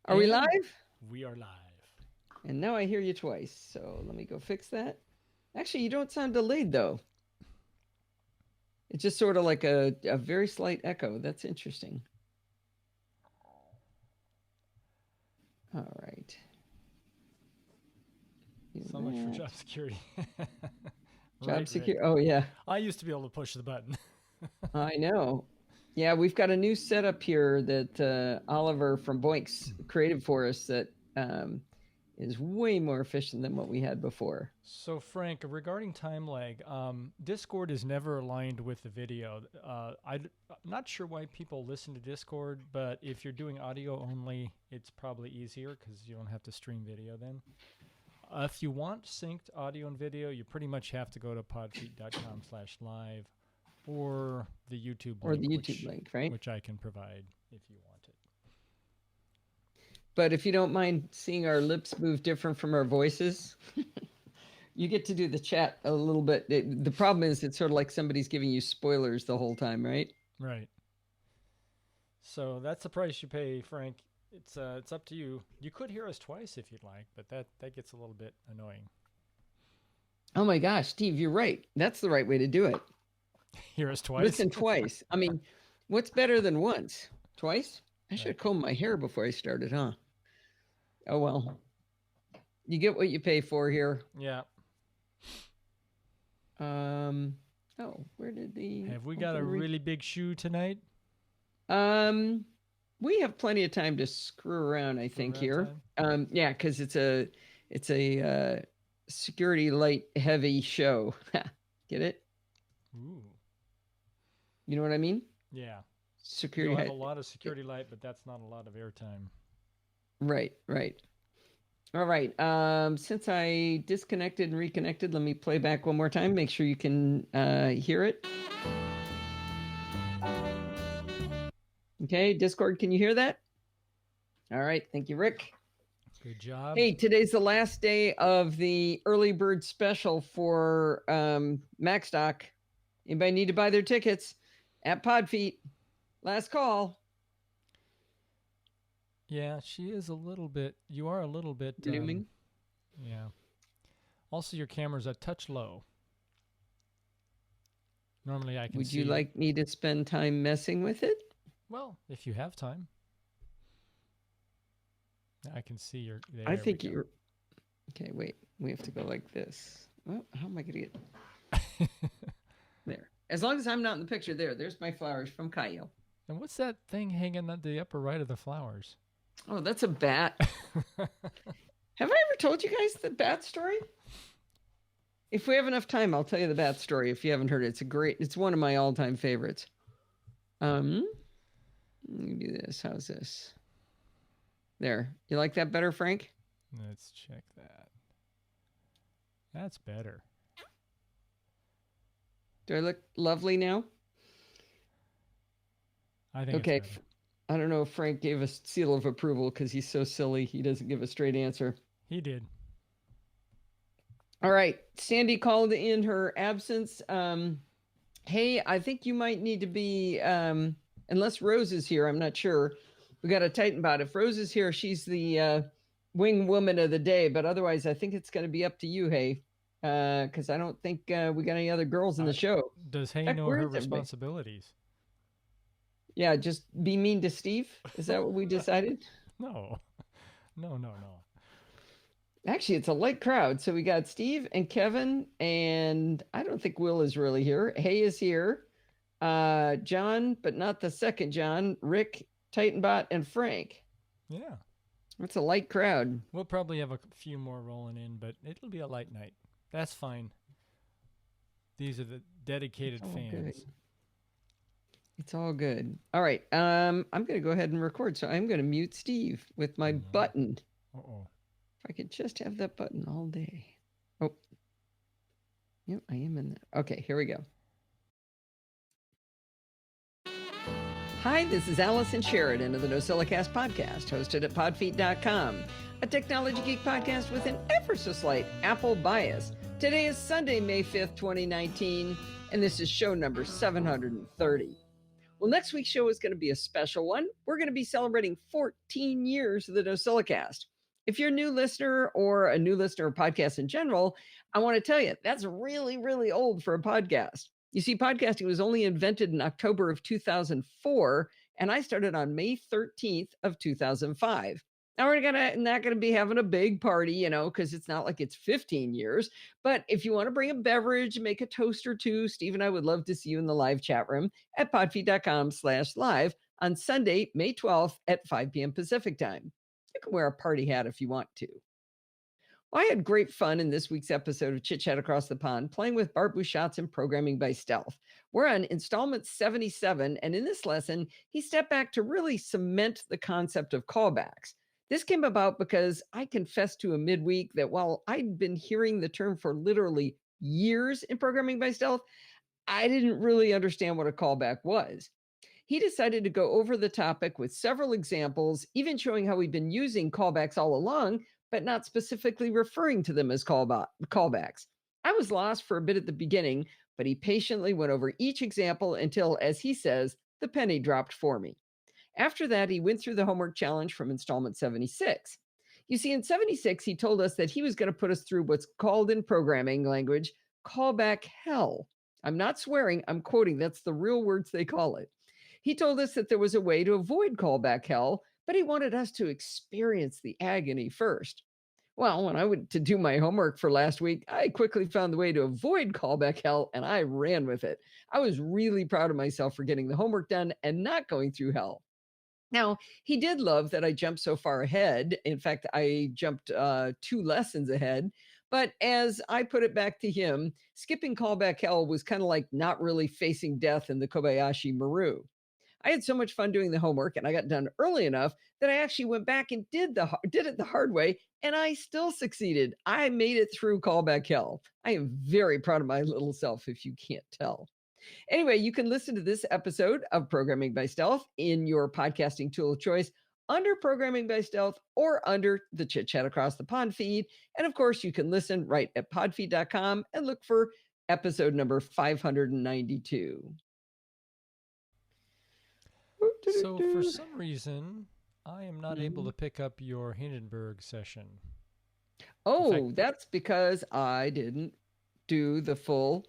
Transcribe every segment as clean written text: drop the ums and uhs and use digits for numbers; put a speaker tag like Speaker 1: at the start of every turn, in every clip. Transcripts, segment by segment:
Speaker 1: Are we
Speaker 2: And
Speaker 1: live?
Speaker 2: we are live.
Speaker 1: And now I hear you twice. So let me go fix that. Actually, you don't sound delayed though. It's just sort of like a very slight echo. That's interesting. All right.
Speaker 2: So much for job security.
Speaker 1: Job
Speaker 2: Right, Rick.
Speaker 1: security. Oh, yeah.
Speaker 2: I used to be able to push the button.
Speaker 1: I know. Yeah, we've got a new setup here that Oliver from Boinks created for us that is way more efficient than what we had before.
Speaker 2: So, Frank, regarding time lag, Discord is never aligned with the video. I'm not sure why people listen to Discord, but if you're doing audio only, it's probably easier because you don't have to stream video then. If you want synced audio and video, you pretty much have to go to podfeet.com/live or the YouTube link,
Speaker 1: Or the YouTube link, right?
Speaker 2: which I can provide if you want it.
Speaker 1: But if you don't mind seeing our lips move different from our voices, you get to do the chat a little bit. The problem is it's sort of like somebody's giving you spoilers the whole time, right?
Speaker 2: Right. So that's the price you pay, Frank. It's up to you. You could hear us twice if you'd like, but that gets a little bit annoying.
Speaker 1: Oh my gosh, Steve, you're right. That's the right way to do it.
Speaker 2: Hear us twice?
Speaker 1: Listen twice. I mean, what's better than once? Twice? I should have combed my hair before I started, huh? Oh well. You get what you pay for here.
Speaker 2: Yeah.
Speaker 1: Oh, where did the
Speaker 2: Have we got a really big shoe tonight?
Speaker 1: We have plenty of time to screw around, I think, here. Yeah, because it's a security light heavy show. Get it?
Speaker 2: Ooh.
Speaker 1: You know what I mean?
Speaker 2: Yeah.
Speaker 1: Security.
Speaker 2: You have a lot of security light, but that's not a lot of airtime.
Speaker 1: Right. All right. Since I disconnected and reconnected, let me play back one more time. Make sure you can hear it. Okay, Discord, can you hear that? All right, thank you, Rick.
Speaker 2: Good job.
Speaker 1: Hey, today's the last day of the early bird special for MacStock. Anybody need to buy their tickets at Podfeet? Last call.
Speaker 2: Yeah, she is a little bit. You are a little bit
Speaker 1: blooming.
Speaker 2: Yeah. Also, your camera's a touch low. Normally, I can.
Speaker 1: Would you like me to spend time messing with it?
Speaker 2: Well, if you have time. I can see your.
Speaker 1: I think you're. Okay, wait. We have to go like this. Well, how am I going to get. There. As long as I'm not in the picture, there's my flowers from Cayo.
Speaker 2: And what's that thing hanging at the upper right of the flowers?
Speaker 1: Oh, that's a bat. Have I ever told you guys the bat story? If we have enough time, I'll tell you the bat story if you haven't heard it. It's one of my all-time favorites. Let me do this. How's this? There. You like that better, Frank?
Speaker 2: Let's check that. That's better.
Speaker 1: Do I look lovely now?
Speaker 2: I think
Speaker 1: okay. I don't know if Frank gave a seal of approval because he's so silly. He doesn't give a straight answer.
Speaker 2: He did.
Speaker 1: All right. Sandy called in her absence. Hey, I think you might need to be, unless Rose is here, I'm not sure. We got to tighten about it. If Rose is here, she's the wing woman of the day. But otherwise, I think it's going to be up to you, Hey, because I don't think we got any other girls in the show.
Speaker 2: Does Hay know her responsibilities?
Speaker 1: Yeah, just be mean to Steve. Is that what we decided?
Speaker 2: No.
Speaker 1: Actually, it's a light crowd. So we got Steve and Kevin, and I don't think Will is really here. Hay is here. John, but not the second John. Rick, Titanbot, and Frank.
Speaker 2: Yeah.
Speaker 1: It's a light crowd.
Speaker 2: We'll probably have a few more rolling in, but it'll be a light night. That's fine. These are the dedicated fans.
Speaker 1: Good. It's all good. All right. I'm going to go ahead and record. So I'm going to mute Steve with my button.
Speaker 2: Uh-oh.
Speaker 1: If I could just have that button all day. Oh. Yep, I am in there. Okay, here we go. Hi, this is Allison Sheridan of the NosillaCast podcast, hosted at podfeet.com, a technology geek podcast with an ever so slight Apple bias. Today is Sunday, May 5th, 2019, and this is show number 730. Well, next week's show is going to be a special one. We're going to be celebrating 14 years of the NosillaCast. If you're a new listener or a new listener of podcasts in general, I want to tell you that's really, really old for a podcast. You see, podcasting was only invented in October of 2004, and I started on May 13th of 2005. Now we're not gonna be having a big party, because it's not like it's 15 years. But if you want to bring a beverage, make a toast or two, Steve and I would love to see you in the live chat room at podfeed.com/live on Sunday, May 12th at 5 p.m. Pacific time. You can wear a party hat if you want to. Well, I had great fun in this week's episode of Chit Chat Across the Pond, playing with Bart Bouchatz and Programming by Stealth. We're on installment 77, and in this lesson, he stepped back to really cement the concept of callbacks. This came about because I confessed to him midweek that while I'd been hearing the term for literally years in Programming by Stealth, I didn't really understand what a callback was. He decided to go over the topic with several examples, even showing how we've been using callbacks all along, but not specifically referring to them as callbacks. I was lost for a bit at the beginning, but he patiently went over each example until, as he says, the penny dropped for me. After that, he went through the homework challenge from installment 76. You see, in 76, he told us that he was going to put us through what's called in programming language callback hell. I'm not swearing, I'm quoting, that's the real words they call it. He told us that there was a way to avoid callback hell, but he wanted us to experience the agony first. Well, when I went to do my homework for last week, I quickly found the way to avoid callback hell and I ran with it. I was really proud of myself for getting the homework done and not going through hell. Now, he did love that I jumped so far ahead. In fact, I jumped 2 lessons ahead. But as I put it back to him, skipping callback hell was kind of like not really facing death in the Kobayashi Maru. I had so much fun doing the homework and I got done early enough that I actually went back and did it the hard way and I still succeeded. I made it through callback hell. I am very proud of my little self if you can't tell. Anyway, you can listen to this episode of Programming by Stealth in your podcasting tool of choice under Programming by Stealth or under the Chit Chat Across the Pond feed. And of course, you can listen right at podfeed.com and look for episode number 592.
Speaker 2: So for some reason, I am not able to pick up your Hindenburg session.
Speaker 1: Oh, that's because I didn't do the full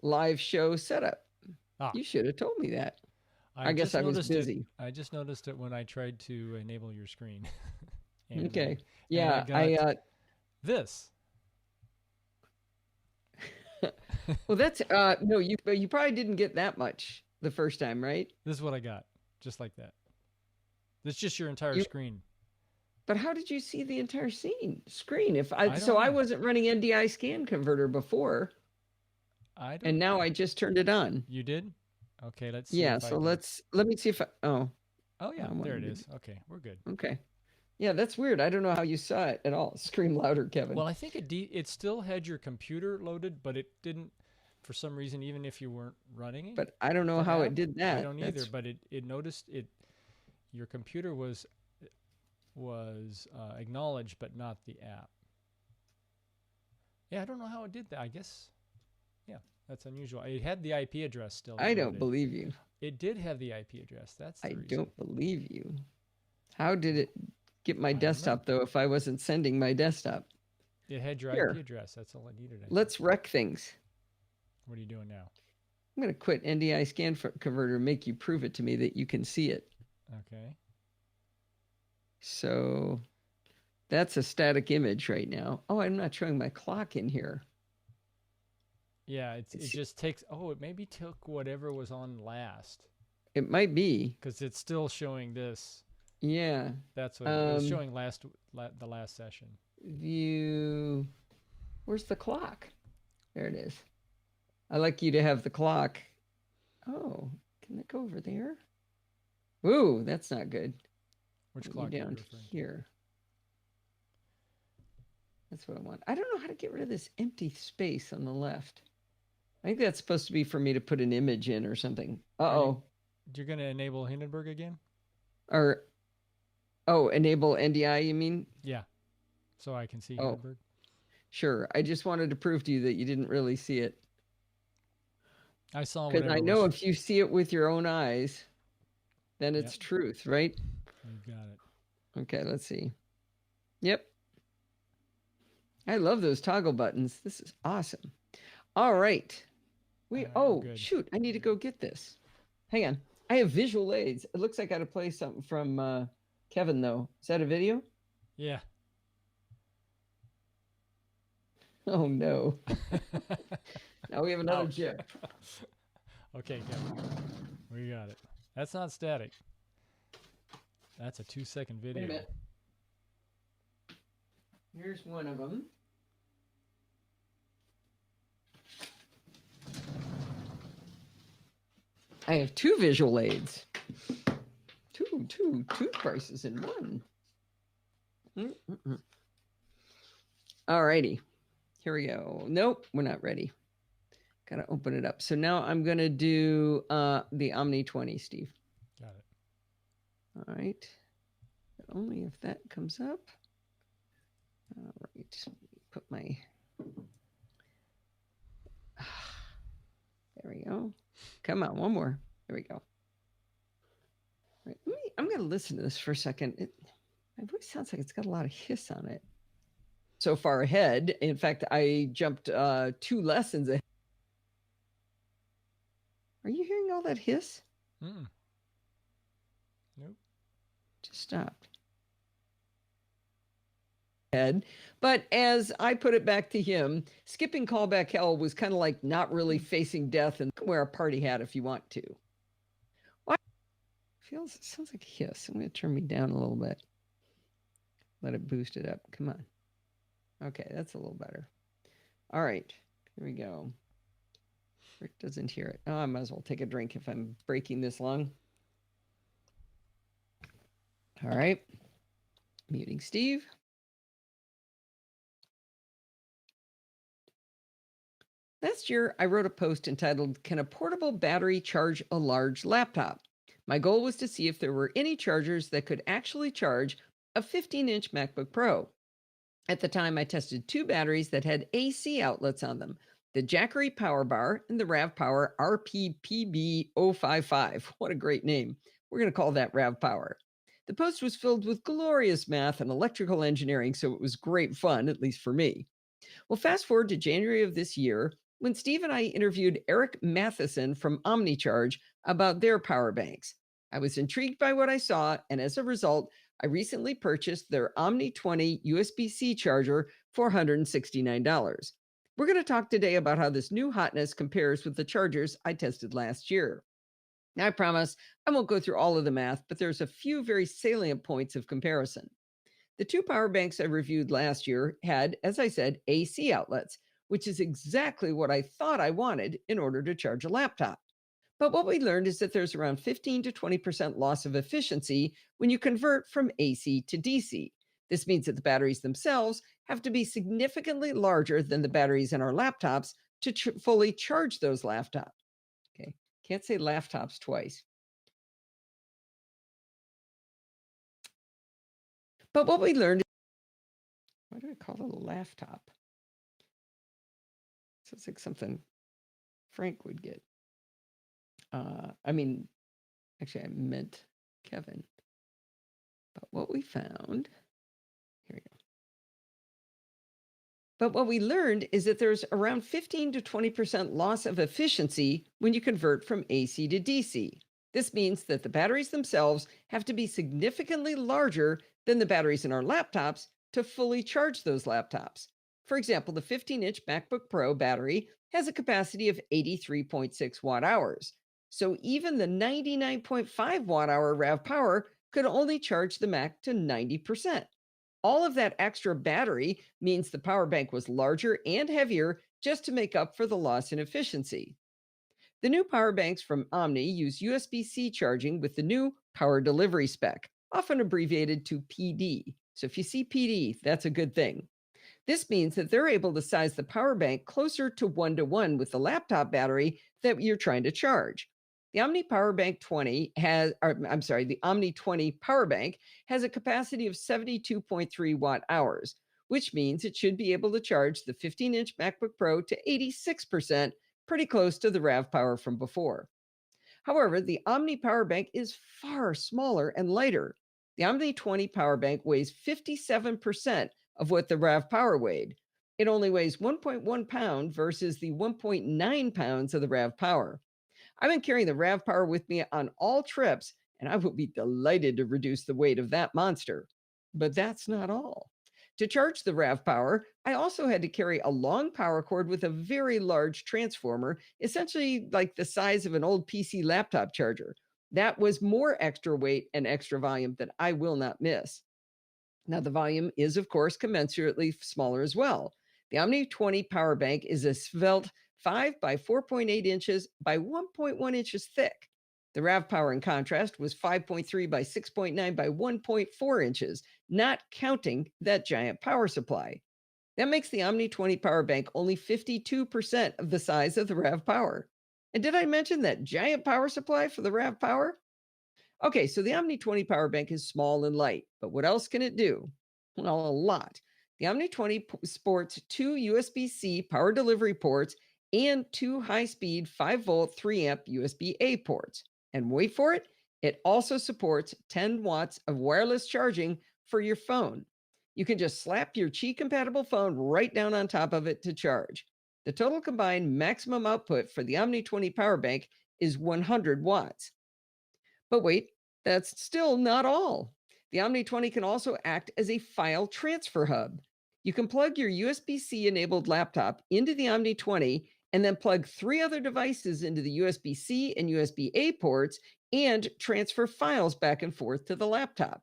Speaker 1: live show setup. You should have told me that. I guess I was busy.
Speaker 2: I just noticed it when I tried to enable your screen.
Speaker 1: Okay. Yeah, I got
Speaker 2: this.
Speaker 1: Well, that's no, you probably didn't get that much the first time, right?
Speaker 2: This is what I got, just like that. It's just your entire screen.
Speaker 1: But how did you see the entire screen? I wasn't running NDI scan converter before. And now I just turned it on.
Speaker 2: You did? Okay, let's see.
Speaker 1: Yeah, so let me see if
Speaker 2: Oh yeah, there it is. Okay, we're good.
Speaker 1: Okay. Yeah, that's weird. I don't know how you saw it at all. Scream louder, Kevin.
Speaker 2: Well, I think it still had your computer loaded, but it didn't for some reason, even if you weren't running it.
Speaker 1: But I don't know how it did that.
Speaker 2: I don't either, but it noticed it. Your computer was acknowledged, but not the app. Yeah, I don't know how it did that. I guess, yeah, that's unusual. It had the IP address still.
Speaker 1: I don't believe you.
Speaker 2: It did have the IP address. That's the reason.
Speaker 1: Don't believe you. How did it get my desktop, though, if I wasn't sending my desktop?
Speaker 2: It had your IP address. That's all it needed.
Speaker 1: Let's wreck things.
Speaker 2: What are you doing now?
Speaker 1: I'm going to quit NDI scan converter and make you prove it to me that you can see it.
Speaker 2: Okay.
Speaker 1: So that's a static image right now. Oh, I'm not showing my clock in here.
Speaker 2: Yeah, it just takes... Oh, it maybe took whatever was on last.
Speaker 1: It might be.
Speaker 2: Because it's still showing this.
Speaker 1: Yeah.
Speaker 2: That's what it was showing the last session.
Speaker 1: View. Where's the clock? There it is. I like you to have the clock. Oh, can it go over there? Ooh, that's not good.
Speaker 2: Which clock
Speaker 1: down here? That's what I want. I don't know how to get rid of this empty space on the left. I think that's supposed to be for me to put an image in or something. Uh-oh.
Speaker 2: You're going to enable Hindenburg again?
Speaker 1: Or, enable NDI, you mean?
Speaker 2: Yeah. So I can see Hindenburg?
Speaker 1: Sure. I just wanted to prove to you that you didn't really see it.
Speaker 2: I saw
Speaker 1: because I know if you see it with your own eyes. then it's truth, right?
Speaker 2: You got it.
Speaker 1: Okay, let's see. Yep. I love those toggle buttons. This is awesome. All right. Shoot, I need to go get this. Hang on. I have visual aids. It looks like I got to play something from Kevin, though. Is that a video?
Speaker 2: Yeah.
Speaker 1: Oh, no. Now we have another GIF.
Speaker 2: Okay, Kevin. We got it. That's not static. That's a 2-second video.
Speaker 1: Wait a minute. Here's one of them. I have 2 visual aids. Two toothbrushes in one. All righty. Here we go. Nope, we're not ready. Got to open it up. So now I'm going to do the Omni 20, Steve.
Speaker 2: Got it.
Speaker 1: All right. But only if that comes up. All right. Put my... There we go. Come on, one more. There we go. All right, I'm going to listen to this for a second. My voice sounds like it's got a lot of hiss on it. So far ahead. In fact, I jumped 2 lessons ahead. Are you hearing all that hiss?
Speaker 2: Nope.
Speaker 1: Just stopped. But as I put it back to him, skipping callback hell was kind of like not really facing death and wear a party hat if you want to. Well, sounds like a hiss. I'm going to turn me down a little bit. Let it boost it up. Come on. Okay, that's a little better. All right, here we go. Rick doesn't hear it. Oh, I might as well take a drink if I'm breaking this long. All right. Muting Steve. Last year, I wrote a post entitled, "Can a portable battery charge a large laptop?" My goal was to see if there were any chargers that could actually charge a 15-inch MacBook Pro. At the time, I tested 2 batteries that had AC outlets on them, the Jackery Power Bar and the RAV Power RPPB055. What a great name. We're going to call that RAV Power. The post was filled with glorious math and electrical engineering, so it was great fun, at least for me. Well, fast forward to January of this year, when Steve and I interviewed Eric Matheson from OmniCharge about their power banks. I was intrigued by what I saw, and as a result, I recently purchased their Omni 20 USB-C charger for $169. We're going to talk today about how this new hotness compares with the chargers I tested last year. Now, I promise I won't go through all of the math, but there's a few very salient points of comparison. The 2 power banks I reviewed last year had, as I said, AC outlets, which is exactly what I thought I wanted in order to charge a laptop. But what we learned is that there's around 15 to 20% loss of efficiency when you convert from AC to DC. This means that the batteries themselves have to be significantly larger than the batteries in our laptops to fully charge those laptops. Okay, can't say laptops twice. But what we learned, why do I call it a laptop? Sounds like something Frank would get. Actually, I meant Kevin. But what we found, here we go. But what we learned is that there's around 15 to 20% loss of efficiency when you convert from AC to DC. This means that the batteries themselves have to be significantly larger than the batteries in our laptops to fully charge those laptops. For example, the 15-inch MacBook Pro battery has a capacity of 83.6 watt hours. So even the 99.5 watt hour RAV Power could only charge the Mac to 90%. All of that extra battery means the power bank was larger and heavier just to make up for the loss in efficiency. The new power banks from Omni use USB-C charging with the new power delivery spec, often abbreviated to PD. So if you see PD, that's a good thing. This means that they're able to size the power bank closer to 1-to-1 with the laptop battery that you're trying to charge. The Omni Power Bank 20 the Omni 20 Power Bank has a capacity of 72.3 watt hours, which means it should be able to charge the 15-inch MacBook Pro to 86%, pretty close to the RAV Power from before. However, the Omni Power Bank is far smaller and lighter. The Omni 20 Power Bank weighs 57% of what the RAV Power weighed. It only weighs 1.1 pound versus the 1.9 pounds of the RAV Power. I've been carrying the RAV Power with me on all trips, and I will be delighted to reduce the weight of that monster. But that's not all. To charge the RAV Power, I also had to carry a long power cord with a very large transformer, essentially like the size of an old PC laptop charger. That was more extra weight and extra volume that I will not miss. Now, the volume is, of course, commensurately smaller as well. The Omni 20 power bank is a svelte 5 by 4.8 inches by 1.1 inches thick. The RAV power, in contrast, was 5.3 by 6.9 by 1.4 inches, not counting that giant power supply. That makes the Omni 20 power bank only 52% of the size of the RAV power. And did I mention that giant power supply for the RAV power? Okay, so the Omni 20 power bank is small and light, but what else can it do? Well, a lot. The Omni 20 sports two USB C power delivery ports and two high speed 5-volt 3 amp USB A ports. And wait for it, it also supports 10 watts of wireless charging for your phone. You can just slap your Qi compatible phone right down on top of it to charge. The total combined maximum output for the Omni 20 power bank is 100 watts. But wait, that's still not all. The Omni 20 can also act as a file transfer hub. You can plug your USB C enabled laptop into the Omni 20 and then plug three other devices into the USB C and USB A ports and transfer files back and forth to the laptop.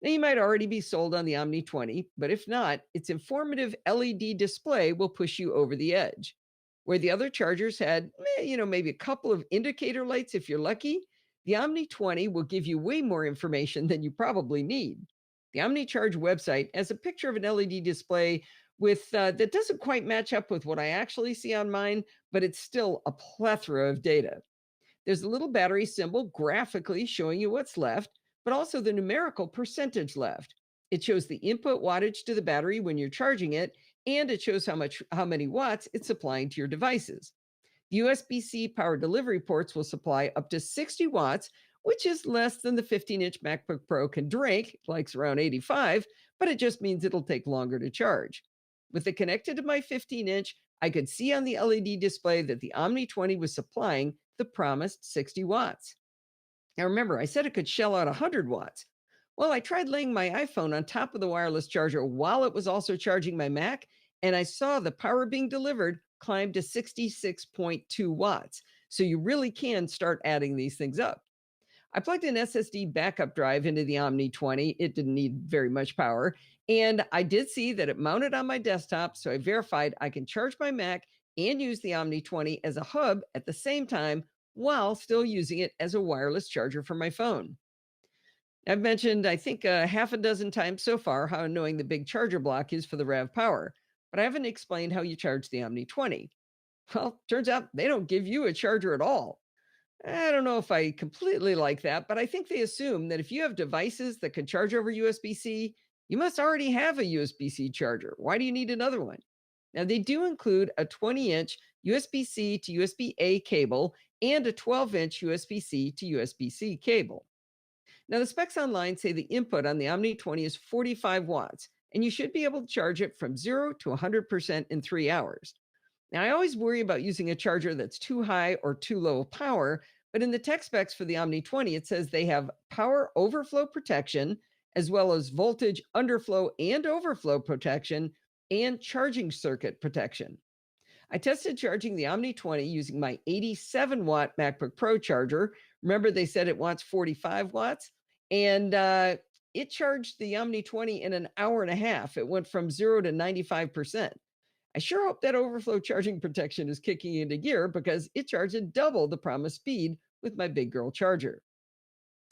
Speaker 1: Now, you might already be sold on the Omni 20, but if not, its informative LED display will push you over the edge. Where the other chargers had, maybe a couple of indicator lights if you're lucky, the Omni 20 will give you way more information than you probably need. The OmniCharge website has a picture of an LED display with that doesn't quite match up with what I actually see on mine, but it's still a plethora of data. There's a little battery symbol graphically showing you what's left, but also the numerical percentage left. It shows the input wattage to the battery when you're charging it, and it shows how many watts it's supplying to your devices. The USB-C power delivery ports will supply up to 60 watts, which is less than the 15-inch MacBook Pro can drink. It likes around 85, but it just means it'll take longer to charge. With it connected to my 15-inch, I could see on the LED display that the Omni 20 was supplying the promised 60 watts. Now remember, I said it could shell out 100 watts. Well, I tried laying my iPhone on top of the wireless charger while it was also charging my Mac, and I saw the power being delivered climb to 66.2 watts. So you really can start adding these things up. I plugged an SSD backup drive into the Omni 20. It didn't need very much power. And I did see that it mounted on my desktop. So I verified I can charge my Mac and use the Omni 20 as a hub at the same time while still using it as a wireless charger for my phone. I've mentioned, I think, half a dozen times so far how annoying the big charger block is for the RAV power, but I haven't explained how you charge the Omni 20. Well, turns out they don't give you a charger at all. I don't know if I completely like that, but I think they assume that if you have devices that can charge over USB C, you must already have a USB C charger. Why do you need another one? Now, they do include a 20-inch USB C to USB A cable and a 12-inch USB C to USB C cable. Now, the specs online say the input on the Omni 20 is 45 watts, and you should be able to charge it from 0 to 100% in 3 hours. Now, I always worry about using a charger that's too high or too low power, but in the tech specs for the Omni 20, it says they have power overflow protection, as well as voltage underflow and overflow protection, and charging circuit protection. I tested charging the Omni 20 using my 87-watt MacBook Pro charger. Remember, they said it wants 45 watts, and it charged the Omni 20 in an hour and a half. It went from 0 to 95%. I sure hope that overflow charging protection is kicking into gear because it charged at double the promised speed with my big girl charger.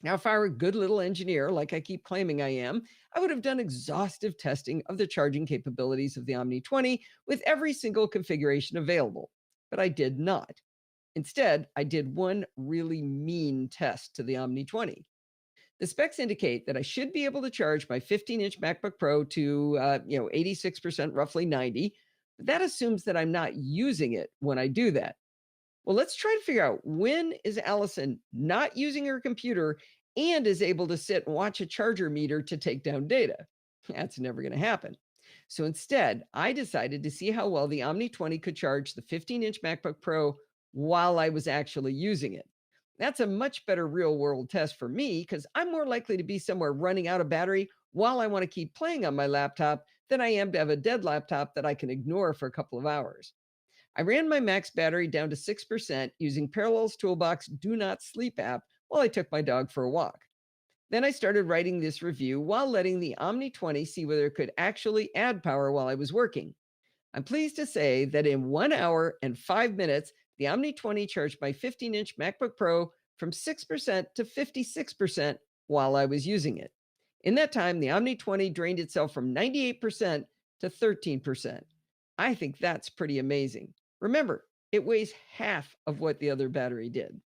Speaker 1: Now, if I were a good little engineer, like I keep claiming I am, I would have done exhaustive testing of the charging capabilities of the Omni 20 with every single configuration available. But I did not. Instead, I did one really mean test to the Omni 20. The specs indicate that I should be able to charge my 15-inch MacBook Pro to 86%, roughly 90. But that assumes that I'm not using it when I do that. Well, let's try to figure out, when is Allison not using her computer and is able to sit and watch a charger meter to take down data? That's never going to happen. So instead, I decided to see how well the Omni 20 could charge the 15-inch MacBook Pro while I was actually using it. That's a much better real world test for me, because I'm more likely to be somewhere running out of battery while I want to keep playing on my laptop than I am to have a dead laptop that I can ignore for a couple of hours. I ran my max battery down to 6% using Parallels Toolbox Do Not Sleep app while I took my dog for a walk. Then I started writing this review while letting the Omni 20 see whether it could actually add power while I was working. I'm pleased to say that in 1 hour and 5 minutes, the Omni 20 charged my 15-inch MacBook Pro from 6% to 56% while I was using it. In that time, the Omni 20 drained itself from 98% to 13%. I think that's pretty amazing. Remember, it weighs half of what the other battery did.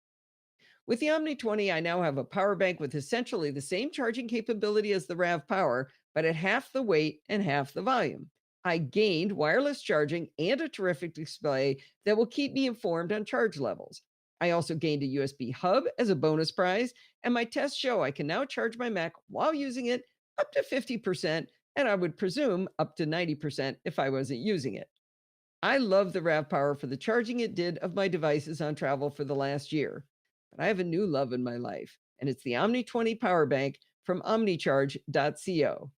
Speaker 1: With the Omni 20, I now have a power bank with essentially the same charging capability as the RAV Power, but at half the weight and half the volume. I gained wireless charging and a terrific display that will keep me informed on charge levels. I also gained a USB hub as a bonus prize, and my tests show I can now charge my Mac while using it up to 50%, and I would presume up to 90% if I wasn't using it. I love the RAV Power for the charging it did of my devices on travel for the last year. But I have a new love in my life, and it's the Omni 20 power bank from omnicharge.co.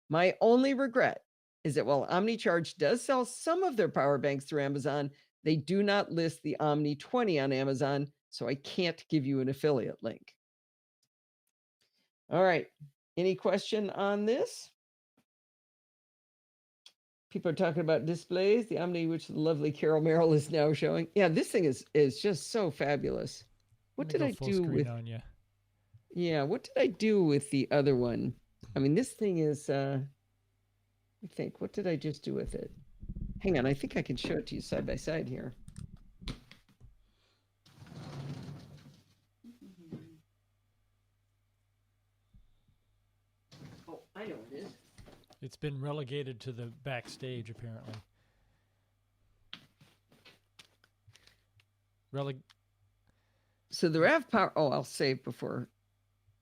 Speaker 1: My only regret is that while OmniCharge does sell some of their power banks through Amazon, they do not list the Omni 20 on Amazon, so I can't give you an affiliate link. All right. Any question on this? People are talking about displays, the Omni, which the lovely Carol Merrill is now showing. Yeah, this thing is just so fabulous. What did I do with
Speaker 2: on you?
Speaker 1: Yeah, what did I do with the other one? I mean, this thing is I think, what did I just do with it? Hang on, I think I can show it to you side by side here. Oh, I know it is.
Speaker 2: It's been relegated to the backstage, apparently.
Speaker 1: So the RAV Power, oh, I'll save before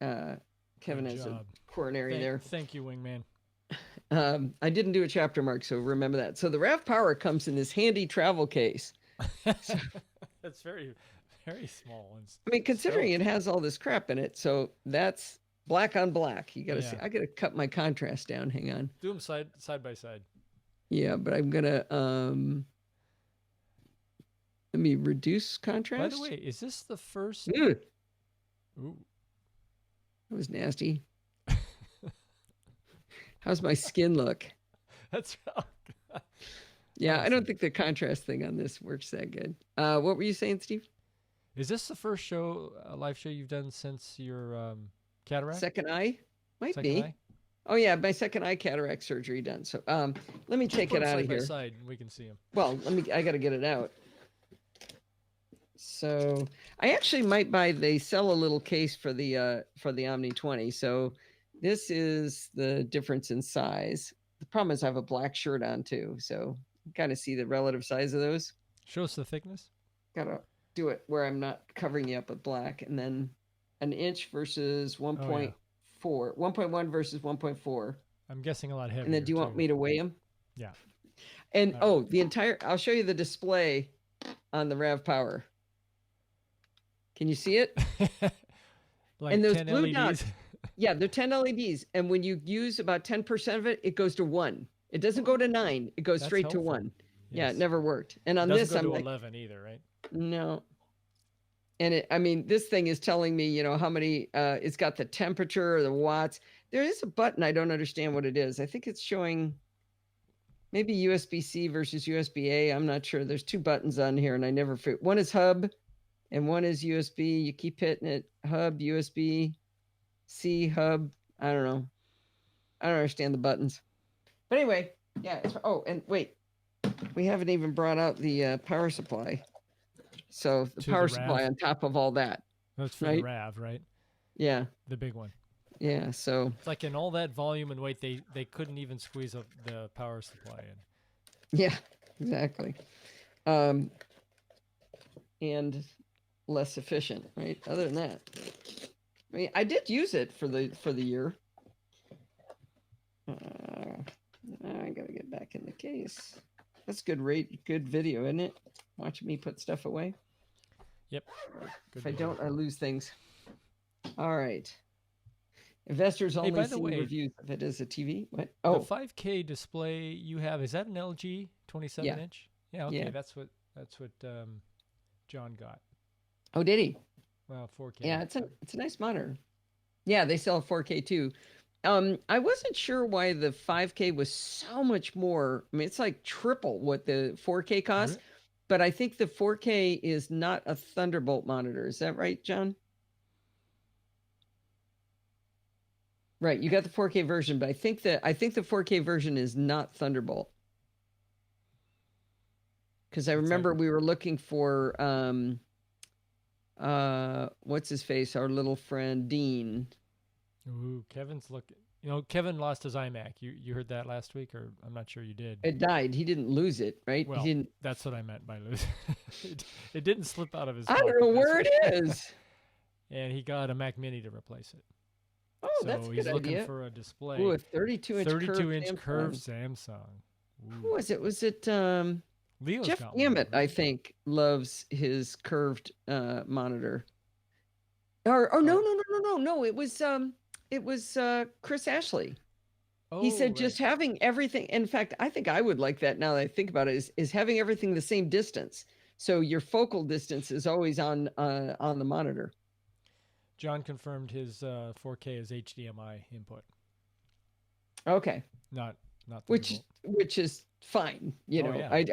Speaker 1: Kevin has a coronary there.
Speaker 2: Thank you, Wingman.
Speaker 1: I didn't do a chapter mark, so remember that. So the RAV Power comes in this handy travel case. So,
Speaker 2: that's very, very small.
Speaker 1: I mean, considering it has all this crap in it, so that's black on black. You got to see. I got to cut my contrast down. Hang on.
Speaker 2: Do them side by side.
Speaker 1: Yeah, but I'm gonna let me reduce contrast.
Speaker 2: By the way, is this the first?
Speaker 1: Ooh.
Speaker 2: Ooh.
Speaker 1: That was nasty. How's my skin look?
Speaker 2: That's
Speaker 1: yeah, I don't think the contrast thing on this works that good. What were you saying, Steve?
Speaker 2: Is this the first live show you've done since your cataract?
Speaker 1: Second eye? Might be. Eye? Oh yeah, my second eye cataract surgery done. So let me take it out of here.
Speaker 2: Side by side, we can see them.
Speaker 1: Well, I got to get it out. So I actually might buy. They sell a little case for the Omni 20. So this is the difference in size. The problem is I have a black shirt on too, so you kind of see the relative size of those.
Speaker 2: Show us the thickness.
Speaker 1: Gotta do it where I'm not covering you up with black, and then an inch versus 1.4, 1.1 versus 1.4.
Speaker 2: I'm guessing a lot heavier.
Speaker 1: And then do you want me to weigh them?
Speaker 2: Yeah.
Speaker 1: And I'll show you the display on the RAV Power. Can you see it?
Speaker 2: Like
Speaker 1: and those
Speaker 2: 10
Speaker 1: blue
Speaker 2: LEDs.
Speaker 1: dots. Yeah, they're 10 LEDs. And when you use about 10% of it, it goes to 1. It doesn't go to 9. It goes straight to 1. Yes. Yeah, it never worked. And on this, I'm like,
Speaker 2: 11 either, right?
Speaker 1: No. And this thing is telling me, how many, it's got the temperature, the watts. There is a button. I don't understand what it is. I think it's showing maybe USB-C versus USB-A. I'm not sure. There's 2 buttons on here and I never figured. One is hub and one is USB. You keep hitting it. Hub, USB-C, hub. I don't know. I don't understand the buttons. But anyway, yeah. And wait. We haven't even brought out the power supply. So the power supply on top of all that.
Speaker 2: That's for the RAV, right?
Speaker 1: Yeah.
Speaker 2: The big one.
Speaker 1: Yeah, so.
Speaker 2: It's like in all that volume and weight, they couldn't even squeeze up the power supply in.
Speaker 1: Yeah, exactly. and less efficient, right? Other than that, I mean, I did use it for the year. I gotta get back in the case. That's good good video, isn't it? Watching me put stuff away.
Speaker 2: Yep.
Speaker 1: If I don't, I lose things. All right. Investors only
Speaker 2: by the
Speaker 1: see
Speaker 2: way,
Speaker 1: reviews if it is a TV. What?
Speaker 2: The 5K display you have, is that an LG 27 inch? Yeah. Okay.
Speaker 1: Yeah.
Speaker 2: That's what John got.
Speaker 1: Oh, did he?
Speaker 2: Well, 4K.
Speaker 1: Yeah, it's a nice monitor. Yeah, they sell 4K too. I wasn't sure why the 5K was so much more. I mean, it's like triple what the 4K costs, really? But I think the 4K is not a Thunderbolt monitor. Is that right, John? Right, you got the 4K version, but I think the 4K version is not Thunderbolt. Because I remember we were looking for what's his face, our little friend Dean.
Speaker 2: Ooh, Kevin's looking. You know, Kevin lost his iMac. You heard that last week, or I'm not sure you did.
Speaker 1: It died. He didn't lose it, right?
Speaker 2: Well,
Speaker 1: he didn't...
Speaker 2: that's what I meant by lose. It didn't slip out of his.
Speaker 1: I don't know where it is.
Speaker 2: And he got a Mac Mini to replace it.
Speaker 1: Oh, so that's a good idea.
Speaker 2: He's looking for a display.
Speaker 1: Ooh, a 32-inch
Speaker 2: curved Samsung. Ooh.
Speaker 1: Who was it? Was it
Speaker 2: Leo's
Speaker 1: Jeff Hammett? I think loves his curved monitor. Or no. It was Chris Ashley. Oh, he said just having everything. In fact, I think I would like that now that I think about it. Is having everything the same distance, so your focal distance is always on the monitor.
Speaker 2: John confirmed his 4K is HDMI input.
Speaker 1: Okay.
Speaker 2: Not
Speaker 1: which is fine. You know,
Speaker 2: yeah.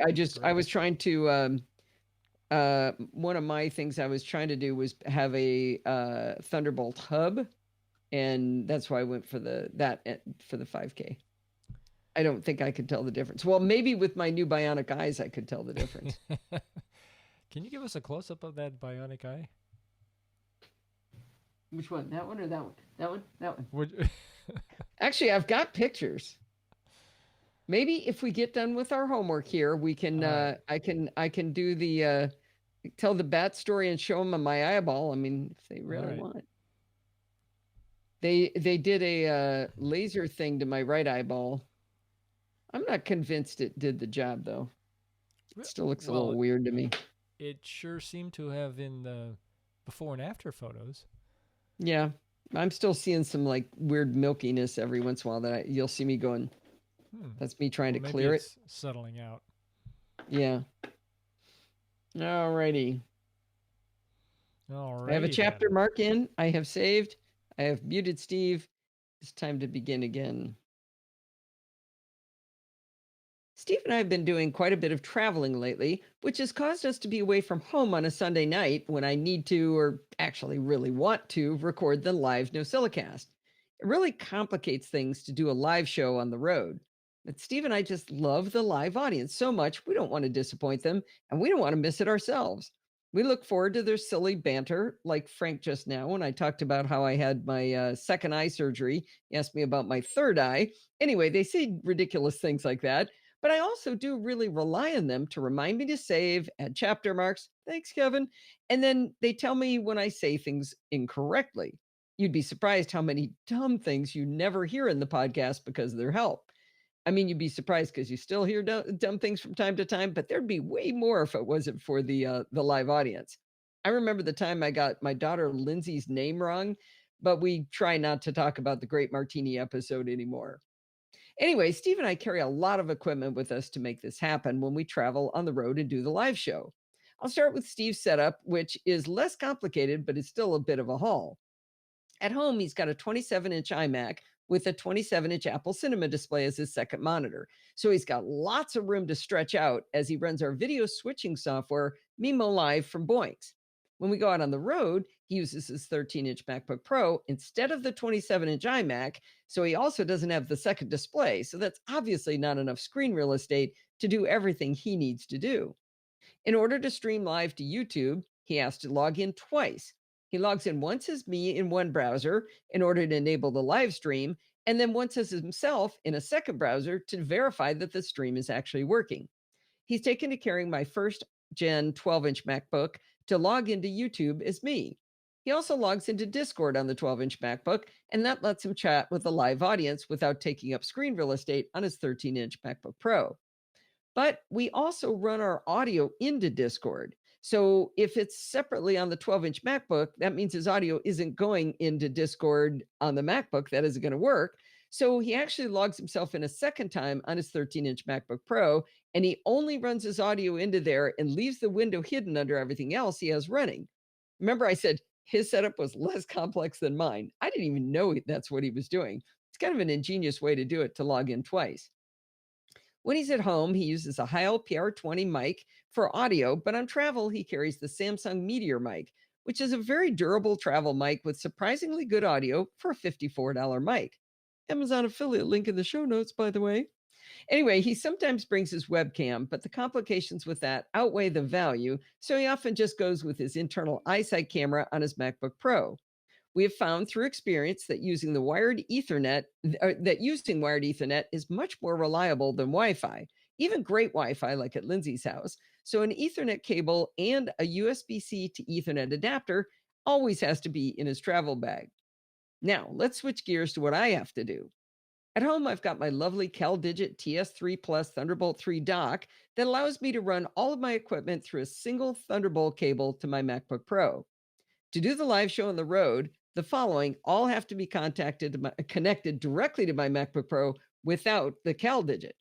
Speaker 1: I was trying to one of my things I was trying to do was have a Thunderbolt hub, and that's why I went for the 5K. I don't think I could tell the difference. Well, maybe with my new bionic eyes I could tell the difference.
Speaker 2: Can you give us a close up of that bionic eye?
Speaker 1: Which one? That one or that one? That one. Actually, I've got pictures. Maybe if we get done with our homework here, we can. I can do the tell the bat story and show them my eyeball. I mean, if they really want. They did a laser thing to my right eyeball. I'm not convinced it did the job though. It still looks a little weird to me.
Speaker 2: It sure seemed to have in the before and after photos.
Speaker 1: Yeah, I'm still seeing some like weird milkiness every once in a while that you'll see me going. That's me trying to clear it.
Speaker 2: Settling out.
Speaker 1: Yeah. Alrighty. I have a chapter mark in. I have saved. I have muted Steve. It's time to begin again. Steve and I have been doing quite a bit of traveling lately, which has caused us to be away from home on a Sunday night when I need to, or actually really want to, record the live NosillaCast. It really complicates things to do a live show on the road. But Steve and I just love the live audience so much, we don't want to disappoint them, and we don't want to miss it ourselves. We look forward to their silly banter, like Frank just now when I talked about how I had my second eye surgery. He asked me about my third eye. Anyway, they say ridiculous things like that. But I also do really rely on them to remind me to save, add chapter marks. Thanks, Kevin. And then they tell me when I say things incorrectly. You'd be surprised how many dumb things you never hear in the podcast because of their help. I mean, you'd be surprised because you still hear dumb things from time to time, but there'd be way more if it wasn't for the live audience. I remember the time I got my daughter Lindsay's name wrong, but we try not to talk about the Great Martini episode anymore. Anyway, Steve and I carry a lot of equipment with us to make this happen when we travel on the road and do the live show. I'll start with Steve's setup, which is less complicated, but it's still a bit of a haul. At home, he's got a 27-inch iMac with a 27-inch Apple Cinema display as his second monitor. So he's got lots of room to stretch out as he runs our video switching software, Mimo Live from Boinks. When we go out on the road, he uses his 13-inch MacBook Pro instead of the 27-inch iMac, so he also doesn't have the second display. So that's obviously not enough screen real estate to do everything he needs to do. In order to stream live to YouTube, he has to log in twice. He logs in once as me in one browser in order to enable the live stream, and then once as himself in a second browser to verify that the stream is actually working. He's taken to carrying my first gen 12-inch MacBook to log into YouTube as me. He also logs into Discord on the 12-inch MacBook, and that lets him chat with a live audience without taking up screen real estate on his 13-inch MacBook Pro. But we also run our audio into Discord. So if it's separately on the 12-inch MacBook, that means his audio isn't going into Discord on the MacBook. That isn't going to work. So he actually logs himself in a second time on his 13-inch MacBook Pro, and he only runs his audio into there and leaves the window hidden under everything else he has running. Remember, I said his setup was less complex than mine. I didn't even know that's what he was doing. It's kind of an ingenious way to do it, to log in twice. When he's at home, he uses a Heil PR20 mic for audio, but on travel, he carries the Samsung Meteor mic, which is a very durable travel mic with surprisingly good audio for a $54 mic. Amazon affiliate link in the show notes, by the way. Anyway, he sometimes brings his webcam, but the complications with that outweigh the value, so he often just goes with his internal iSight camera on his MacBook Pro. We have found through experience that using wired Ethernet is much more reliable than Wi-Fi, even great Wi-Fi like at Lindsay's house. So an Ethernet cable and a USB-C to Ethernet adapter always has to be in his travel bag. Now, let's switch gears to what I have to do. At home, I've got my lovely CalDigit TS3 Plus Thunderbolt 3 dock that allows me to run all of my equipment through a single Thunderbolt cable to my MacBook Pro. To do the live show on the road, the following all have to be connected directly to my MacBook Pro without the CalDigit.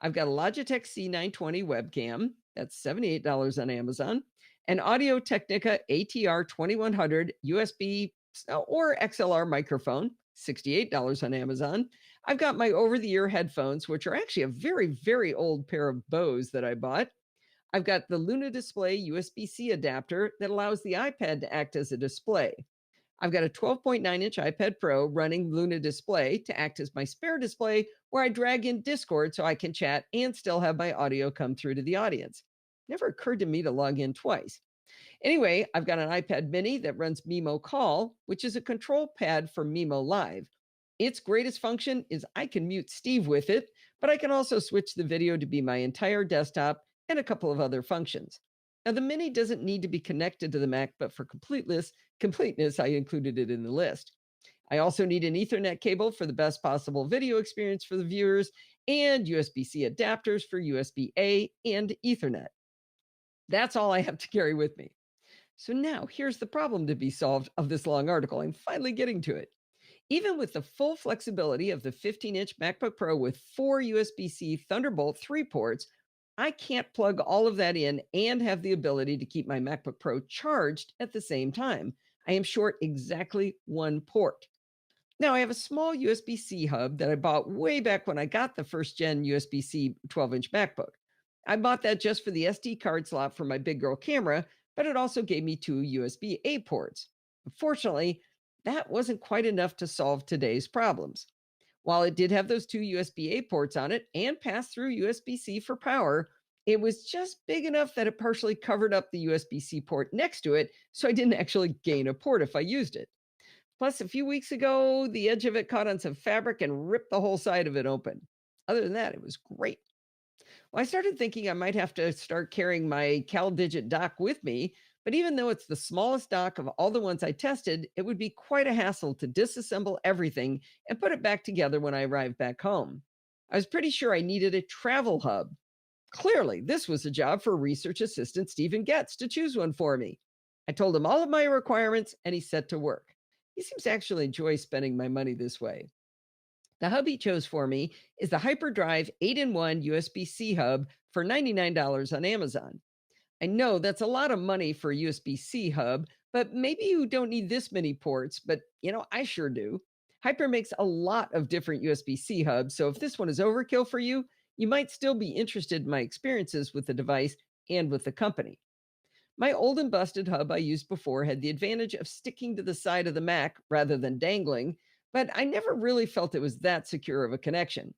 Speaker 1: I've got a Logitech C920 webcam, that's $78 on Amazon, an Audio Technica ATR 2100 USB or XLR microphone, $68 on Amazon. I've got my over-the-ear headphones, which are actually a very, very old pair of Bose that I bought. I've got the Luna Display USB-C adapter that allows the iPad to act as a display. I've got a 12.9-inch iPad Pro running Luna Display to act as my spare display where I drag in Discord so I can chat and still have my audio come through to the audience. Never occurred to me to log in twice. Anyway, I've got an iPad mini that runs Mimo Call, which is a control pad for Mimo Live. Its greatest function is I can mute Steve with it, but I can also switch the video to be my entire desktop and a couple of other functions. Now, the Mini doesn't need to be connected to the Mac, but for completeness, I included it in the list. I also need an Ethernet cable for the best possible video experience for the viewers and USB-C adapters for USB-A and Ethernet. That's all I have to carry with me. So now here's the problem to be solved of this long article. I'm finally getting to it. Even with the full flexibility of the 15-inch MacBook Pro with 4 USB-C Thunderbolt 3 ports, I can't plug all of that in and have the ability to keep my MacBook Pro charged at the same time. I am short exactly one port. Now, I have a small USB-C hub that I bought way back when I got the first gen USB-C 12-inch MacBook. I bought that just for the SD card slot for my big girl camera, but it also gave me 2 USB-A ports. Unfortunately, that wasn't quite enough to solve today's problems. While it did have those 2 USB-A ports on it and passed through USB-C for power, it was just big enough that it partially covered up the USB-C port next to it, so I didn't actually gain a port if I used it. Plus, a few weeks ago, the edge of it caught on some fabric and ripped the whole side of it open. Other than that, it was great. Well, I started thinking I might have to start carrying my CalDigit dock with me, but even though it's the smallest dock of all the ones I tested, it would be quite a hassle to disassemble everything and put it back together when I arrived back home. I was pretty sure I needed a travel hub. Clearly, this was a job for research assistant Stephen Getz to choose one for me. I told him all of my requirements and he set to work. He seems to actually enjoy spending my money this way. The hub he chose for me is the Hyperdrive 8-in-1 USB-C hub for $99 on Amazon. I know that's a lot of money for a USB-C hub, but maybe you don't need this many ports, but I sure do. Hyper makes a lot of different USB-C hubs, so if this one is overkill for you, you might still be interested in my experiences with the device and with the company. My old and busted hub I used before had the advantage of sticking to the side of the Mac rather than dangling, but I never really felt it was that secure of a connection.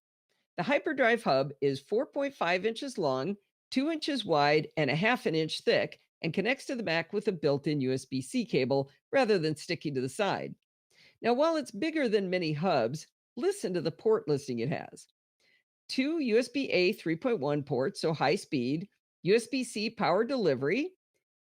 Speaker 1: The Hyperdrive hub is 4.5 inches long, 2 inches wide, and a half an inch thick, and connects to the Mac with a built-in USB-C cable rather than sticking to the side. Now, while it's bigger than many hubs, listen to the port listing it has. 2 USB-A 3.1 ports, so high speed, USB-C power delivery,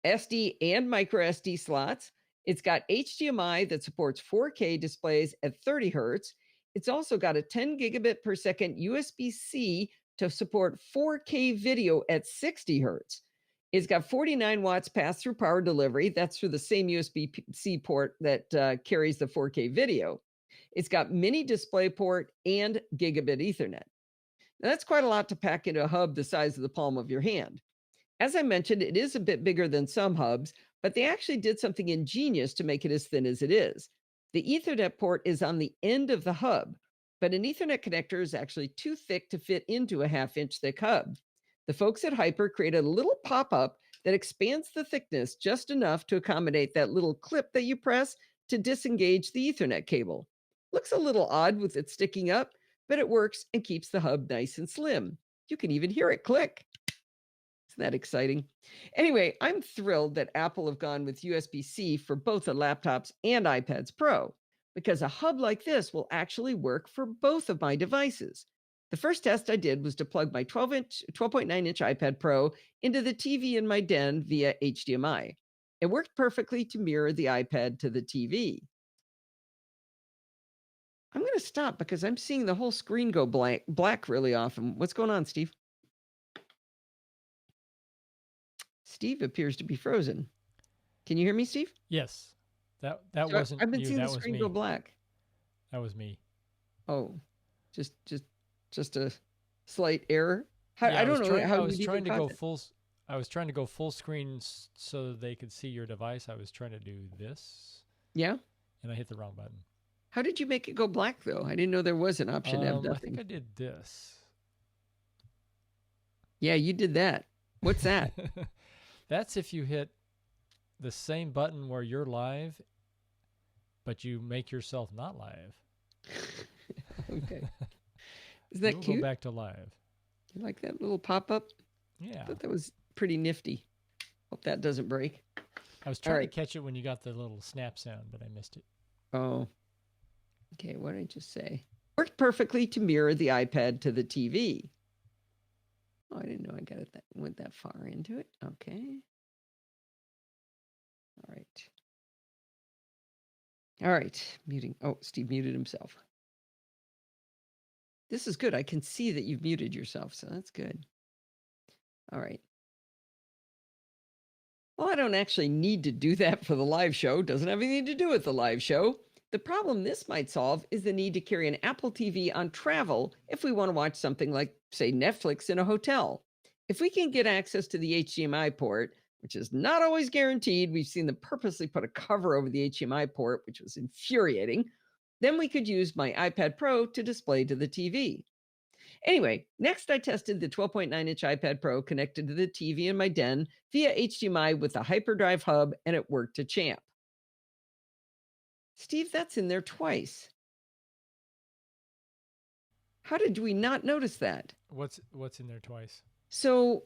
Speaker 1: SD and micro SD slots. It's got HDMI that supports 4K displays at 30 hertz. It's also got a 10 gigabit per second USB-C to support 4K video at 60 hertz. It's got 49 watts pass-through power delivery. That's through the same USB-C port that carries the 4K video. It's got mini display port and gigabit Ethernet. Now, that's quite a lot to pack into a hub the size of the palm of your hand. As I mentioned, it is a bit bigger than some hubs, but they actually did something ingenious to make it as thin as it is. The Ethernet port is on the end of the hub, but an Ethernet connector is actually too thick to fit into a half-inch thick hub. The folks at Hyper created a little pop-up that expands the thickness just enough to accommodate that little clip that you press to disengage the Ethernet cable. Looks a little odd with it sticking up, but it works and keeps the hub nice and slim. You can even hear it click. Isn't that exciting? Anyway, I'm thrilled that Apple have gone with USB-C for both the laptops and iPads Pro, because a hub like this will actually work for both of my devices. The first test I did was to plug my 12.9-inch iPad Pro into the TV in my den via HDMI. It worked perfectly to mirror the iPad to the TV. I'm going to stop because I'm seeing the whole screen go black really often. What's going on, Steve? Steve appears to be frozen. Can you hear me, Steve?
Speaker 2: Yes. That
Speaker 1: So
Speaker 2: wasn't
Speaker 1: I've been
Speaker 2: you.
Speaker 1: seeing
Speaker 2: That
Speaker 1: the
Speaker 2: was
Speaker 1: screen
Speaker 2: me.
Speaker 1: go black.
Speaker 2: That was me.
Speaker 1: Oh, just a slight error.
Speaker 2: Yeah,
Speaker 1: I don't know how
Speaker 2: I
Speaker 1: you'd
Speaker 2: was
Speaker 1: even
Speaker 2: trying to
Speaker 1: cause
Speaker 2: go
Speaker 1: it.
Speaker 2: full. I was trying to go full screen so they could see your device. I was trying to do this,
Speaker 1: Yeah?
Speaker 2: and I hit the wrong button.
Speaker 1: How did you make it go black, though? I didn't know there was an option to have
Speaker 2: I think
Speaker 1: nothing.
Speaker 2: I did this.
Speaker 1: Yeah, you did that. What's that?
Speaker 2: That's if you hit the same button where you're live, but you make yourself not live.
Speaker 1: Okay. Isn't that
Speaker 2: We'll
Speaker 1: cute?
Speaker 2: go back to live.
Speaker 1: You like that little pop-up?
Speaker 2: Yeah.
Speaker 1: I thought that was pretty nifty. Hope that doesn't break.
Speaker 2: I was trying
Speaker 1: right.
Speaker 2: to catch it when you got the little snap sound, but I missed it.
Speaker 1: Oh. Okay, what did I just say? Worked perfectly to mirror the iPad to the TV. Oh, I didn't know I got it went that far into it. Okay. All right. All right. Muting. Oh, Steve muted himself. This is good. I can see that you've muted yourself, so that's good. All right. Well, I don't actually need to do that for the live show. Doesn't have anything to do with the live show. The problem this might solve is the need to carry an Apple TV on travel if we want to watch something like, say, Netflix in a hotel. If we can get access to the HDMI port, which is not always guaranteed, we've seen them purposely put a cover over the HDMI port, which was infuriating, then we could use my iPad Pro to display to the TV. Anyway, next I tested the 12.9-inch iPad Pro connected to the TV in my den via HDMI with a hyperdrive hub, and it worked to champ. Steve, that's in there twice. How did we not notice that?
Speaker 2: What's in there twice?
Speaker 1: So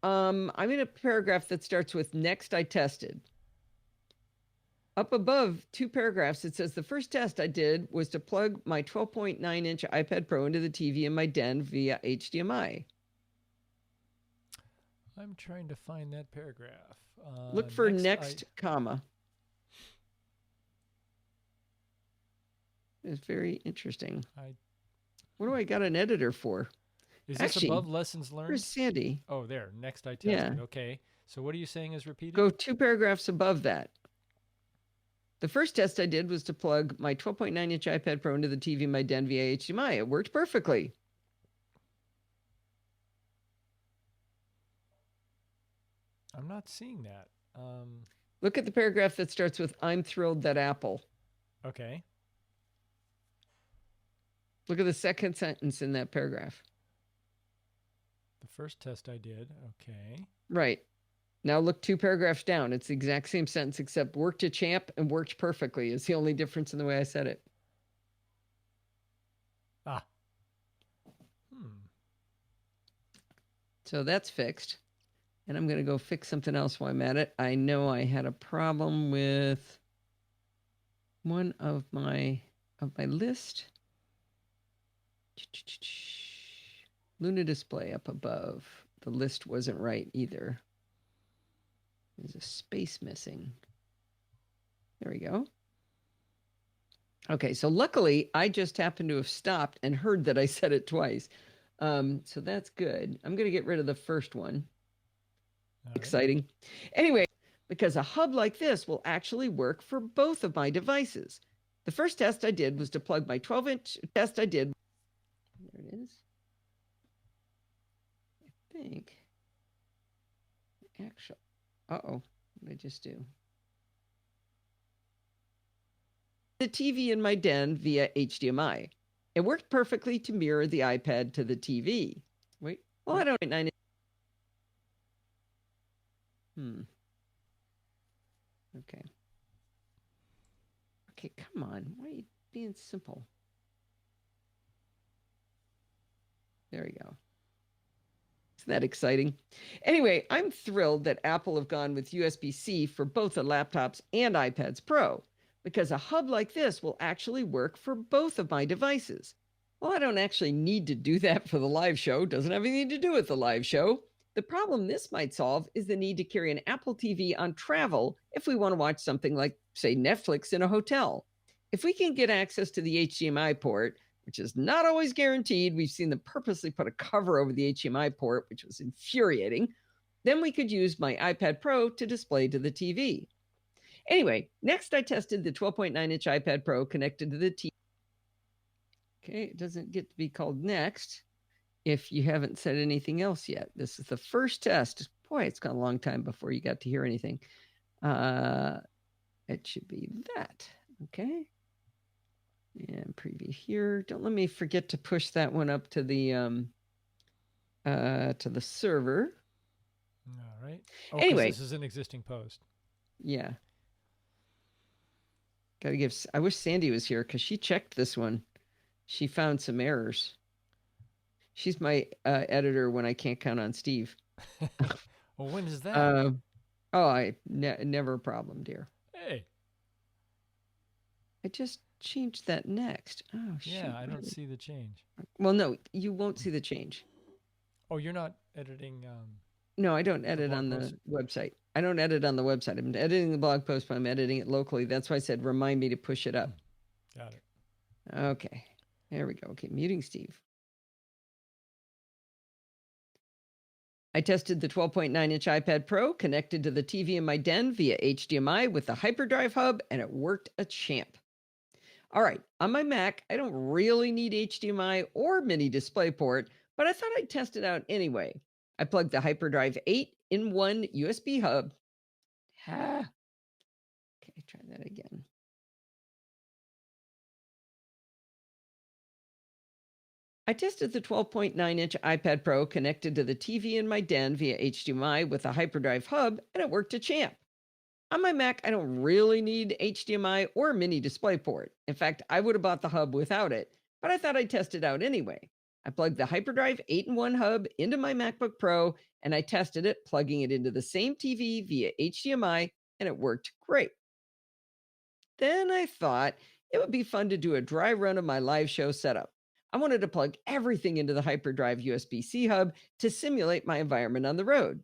Speaker 1: I'm in a paragraph that starts with next I tested. Up above, 2 paragraphs, it says the first test I did was to plug my 12.9-inch iPad Pro into the TV in my den via HDMI.
Speaker 2: I'm trying to find that paragraph.
Speaker 1: Look for next comma. It's very interesting. What do I got an editor for?
Speaker 2: Is this above lessons learned?
Speaker 1: Where's Sandy?
Speaker 2: Oh, there. Next I tested. Yeah. Okay. So what are you saying is repeated?
Speaker 1: Go 2 paragraphs above that. The first test I did was to plug my 12.9-inch iPad Pro into the TV in my den via HDMI. It worked perfectly.
Speaker 2: I'm not seeing that.
Speaker 1: Look at the paragraph that starts with, I'm thrilled that Apple.
Speaker 2: Okay.
Speaker 1: Look at the second sentence in that paragraph.
Speaker 2: The first test I did. Okay.
Speaker 1: Right. Now look 2 paragraphs down. It's the exact same sentence, except worked to champ and worked perfectly is the only difference in the way I said it.
Speaker 2: Ah.
Speaker 1: So that's fixed. And I'm going to go fix something else while I'm at it. I know I had a problem with one of my list. Luna display up above. The list wasn't right either. There's a space missing. There we go. Okay, so luckily I just happened to have stopped and heard that I said it twice. So that's good. I'm going to get rid of the first one. Exciting. Anyway, because a hub like this will actually work for both of my devices. The first test I did was to plug my 12-inch test I did. There it is. I think. Actually, what did I just do? The TV in my den via HDMI. It worked perfectly to mirror the iPad to the TV. Wait, well, I don't know. Okay. Okay, come on. Why are you being simple? There we go. Isn't that exciting? Anyway, I'm thrilled that Apple have gone with USB-C for both the laptops and iPads Pro, because a hub like this will actually work for both of my devices. Well, I don't actually need to do that for the live show. Doesn't have anything to do with the live show. The problem this might solve is the need to carry an Apple TV on travel if we want to watch something like, say, Netflix in a hotel. If we can get access to the HDMI port, which is not always guaranteed, we've seen them purposely put a cover over the HDMI port, which was infuriating, then we could use my iPad Pro to display to the TV. Anyway, next I tested the 12.9-inch iPad Pro connected to the TV. Okay, it doesn't get to be called next if you haven't said anything else yet. This is the first test. Boy, it's gone a long time before you got to hear anything. It should be that. Okay. And preview here. Don't let me forget to push that one up to the server.
Speaker 2: All right. Oh,
Speaker 1: anyway,
Speaker 2: this is an existing post.
Speaker 1: Yeah. Gotta give. I wish Sandy was here because she checked this one. She found some errors. She's my editor when I can't count on Steve.
Speaker 2: Well, when is that?
Speaker 1: Never a problem, dear.
Speaker 2: Hey.
Speaker 1: I just changed that next. Oh, shit.
Speaker 2: Yeah, I don't see the change.
Speaker 1: Well, no, you won't see the change.
Speaker 2: Oh, you're not editing...
Speaker 1: No, I don't edit on the website. I don't edit on the website. I'm editing the blog post, but I'm editing it locally. That's why I said remind me to push it up.
Speaker 2: Got it.
Speaker 1: Okay. There we go. Okay, muting Steve. I tested the 12.9-inch iPad Pro connected to the TV in my den via HDMI with the hyperdrive hub, and it worked a champ. All right, on my Mac, I don't really need HDMI or mini DisplayPort, but I thought I'd test it out anyway. I plugged the hyperdrive 8-in-1 USB hub. Okay, try that again. I tested the 12.9-inch iPad Pro connected to the TV in my den via HDMI with a hyperdrive hub, and it worked a champ. On my Mac, I don't really need HDMI or mini DisplayPort. In fact, I would have bought the hub without it, but I thought I'd test it out anyway. I plugged the hyperdrive 8-in-1 hub into my MacBook Pro, and I tested it, plugging it into the same TV via HDMI, and it worked great. Then I thought it would be fun to do a dry run of my live show setup. I wanted to plug everything into the hyperdrive USB-C hub to simulate my environment on the road.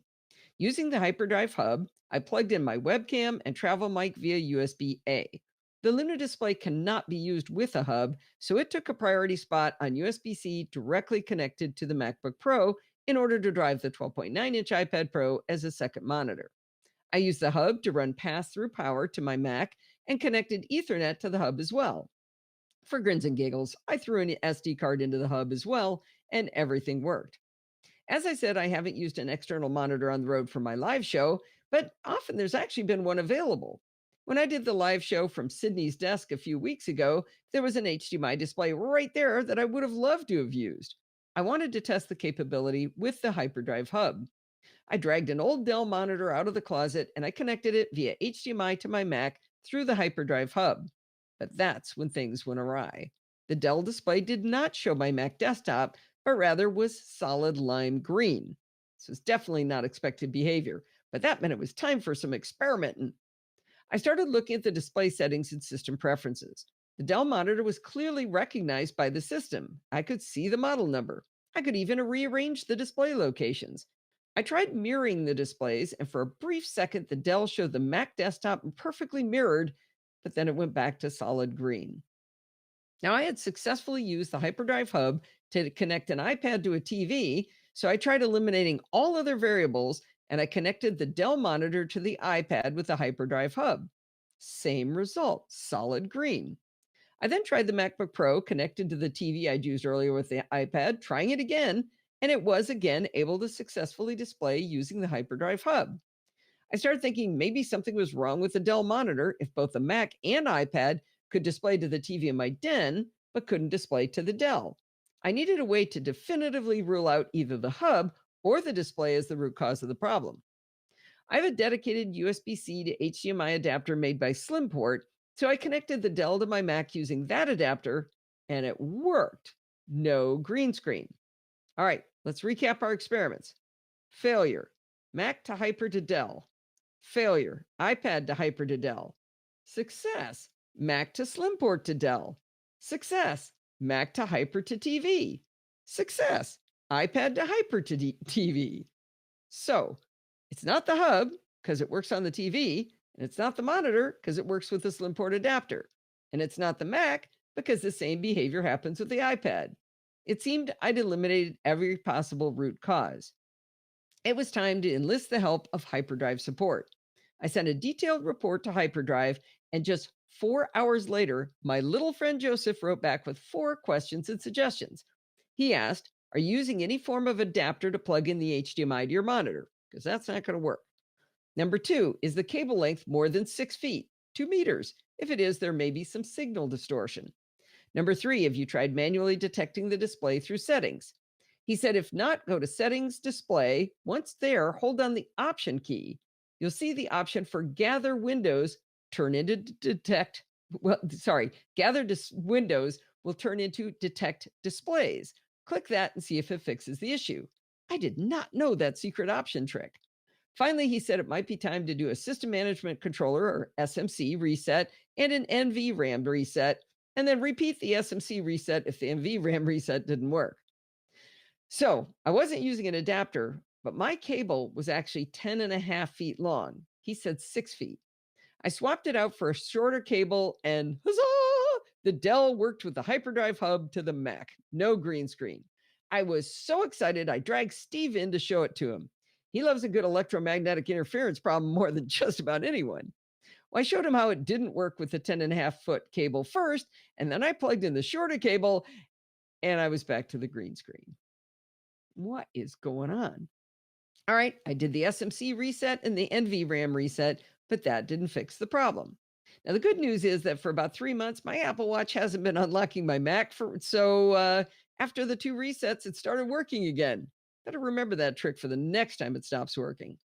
Speaker 1: Using the hyperdrive hub, I plugged in my webcam and travel mic via USB-A. The Luna display cannot be used with a hub, so it took a priority spot on USB-C directly connected to the MacBook Pro in order to drive the 12.9-inch iPad Pro as a second monitor. I used the hub to run pass-through power to my Mac and connected Ethernet to the hub as well. For grins and giggles, I threw an SD card into the hub as well, and everything worked. As I said, I haven't used an external monitor on the road for my live show, but often there's actually been one available. When I did the live show from Sydney's desk a few weeks ago, there was an HDMI display right there that I would have loved to have used. I wanted to test the capability with the hyperdrive hub. I dragged an old Dell monitor out of the closet and I connected it via HDMI to my Mac through the hyperdrive hub. But that's when things went awry. The Dell display did not show my Mac desktop, but rather was solid lime green. This was definitely not expected behavior, but that meant it was time for some experimenting. I started looking at the display settings and system preferences. The Dell monitor was clearly recognized by the system. I could see the model number. I could even rearrange the display locations. I tried mirroring the displays, and for a brief second, the Dell showed the Mac desktop perfectly mirrored, but then it went back to solid green. Now, I had successfully used the hyperdrive hub to connect an iPad to a TV, so I tried eliminating all other variables and I connected the Dell monitor to the iPad with the hyperdrive hub. Same result, solid green. I then tried the MacBook Pro connected to the TV I'd used earlier with the iPad, trying it again, and it was again able to successfully display using the hyperdrive hub. I started thinking maybe something was wrong with the Dell monitor if both the Mac and iPad could display to the TV in my den, but couldn't display to the Dell. I needed a way to definitively rule out either the hub or the display as the root cause of the problem. I have a dedicated USB-C to HDMI adapter made by Slimport, so I connected the Dell to my Mac using that adapter, and it worked. No green screen. All right, let's recap our experiments. Failure, Mac to Hyper to Dell. Failure, iPad to Hyper to Dell. Success, Mac to Slimport to Dell. Success, Mac to Hyper to TV. Success, iPad to Hyper to TV. So, it's not the hub because it works on the TV, and it's not the monitor because it works with the Slimport adapter, and it's not the Mac because the same behavior happens with the iPad. It seemed I'd eliminated every possible root cause. It was time to enlist the help of hyperdrive support. I sent a detailed report to hyperdrive, and just 4 hours later, my little friend Joseph wrote back with 4 questions and suggestions. He asked, "Are you using any form of adapter to plug in the HDMI to your monitor? Because that's not going to work. Number 2, is the cable length more than 6 feet, 2 meters? If it is, there may be some signal distortion. Number 3, have you tried manually detecting the display through settings?" He said, if not, go to settings, display. Once there, hold down the option key. You'll see the option for gather windows turn into detect. Gather windows will turn into detect displays. Click that and see if it fixes the issue. I did not know that secret option trick. Finally, he said it might be time to do a system management controller or SMC reset and an NVRAM reset, and then repeat the SMC reset if the NVRAM reset didn't work. So I wasn't using an adapter, but my cable was actually 10.5 feet long. He said 6 feet. I swapped it out for a shorter cable, and huzzah! The Dell worked with the hyperdrive hub to the Mac. No green screen. I was so excited, I dragged Steve in to show it to him. He loves a good electromagnetic interference problem more than just about anyone. Well, I showed him how it didn't work with the 10.5 foot cable first, and then I plugged in the shorter cable, and I was back to the green screen. What is going on? All right, I did the SMC reset and the NVRAM reset, but that didn't fix the problem. Now, the good news is that for about 3 months, my Apple Watch hasn't been unlocking my Mac. After the 2 resets, it started working again. Better remember that trick for the next time it stops working.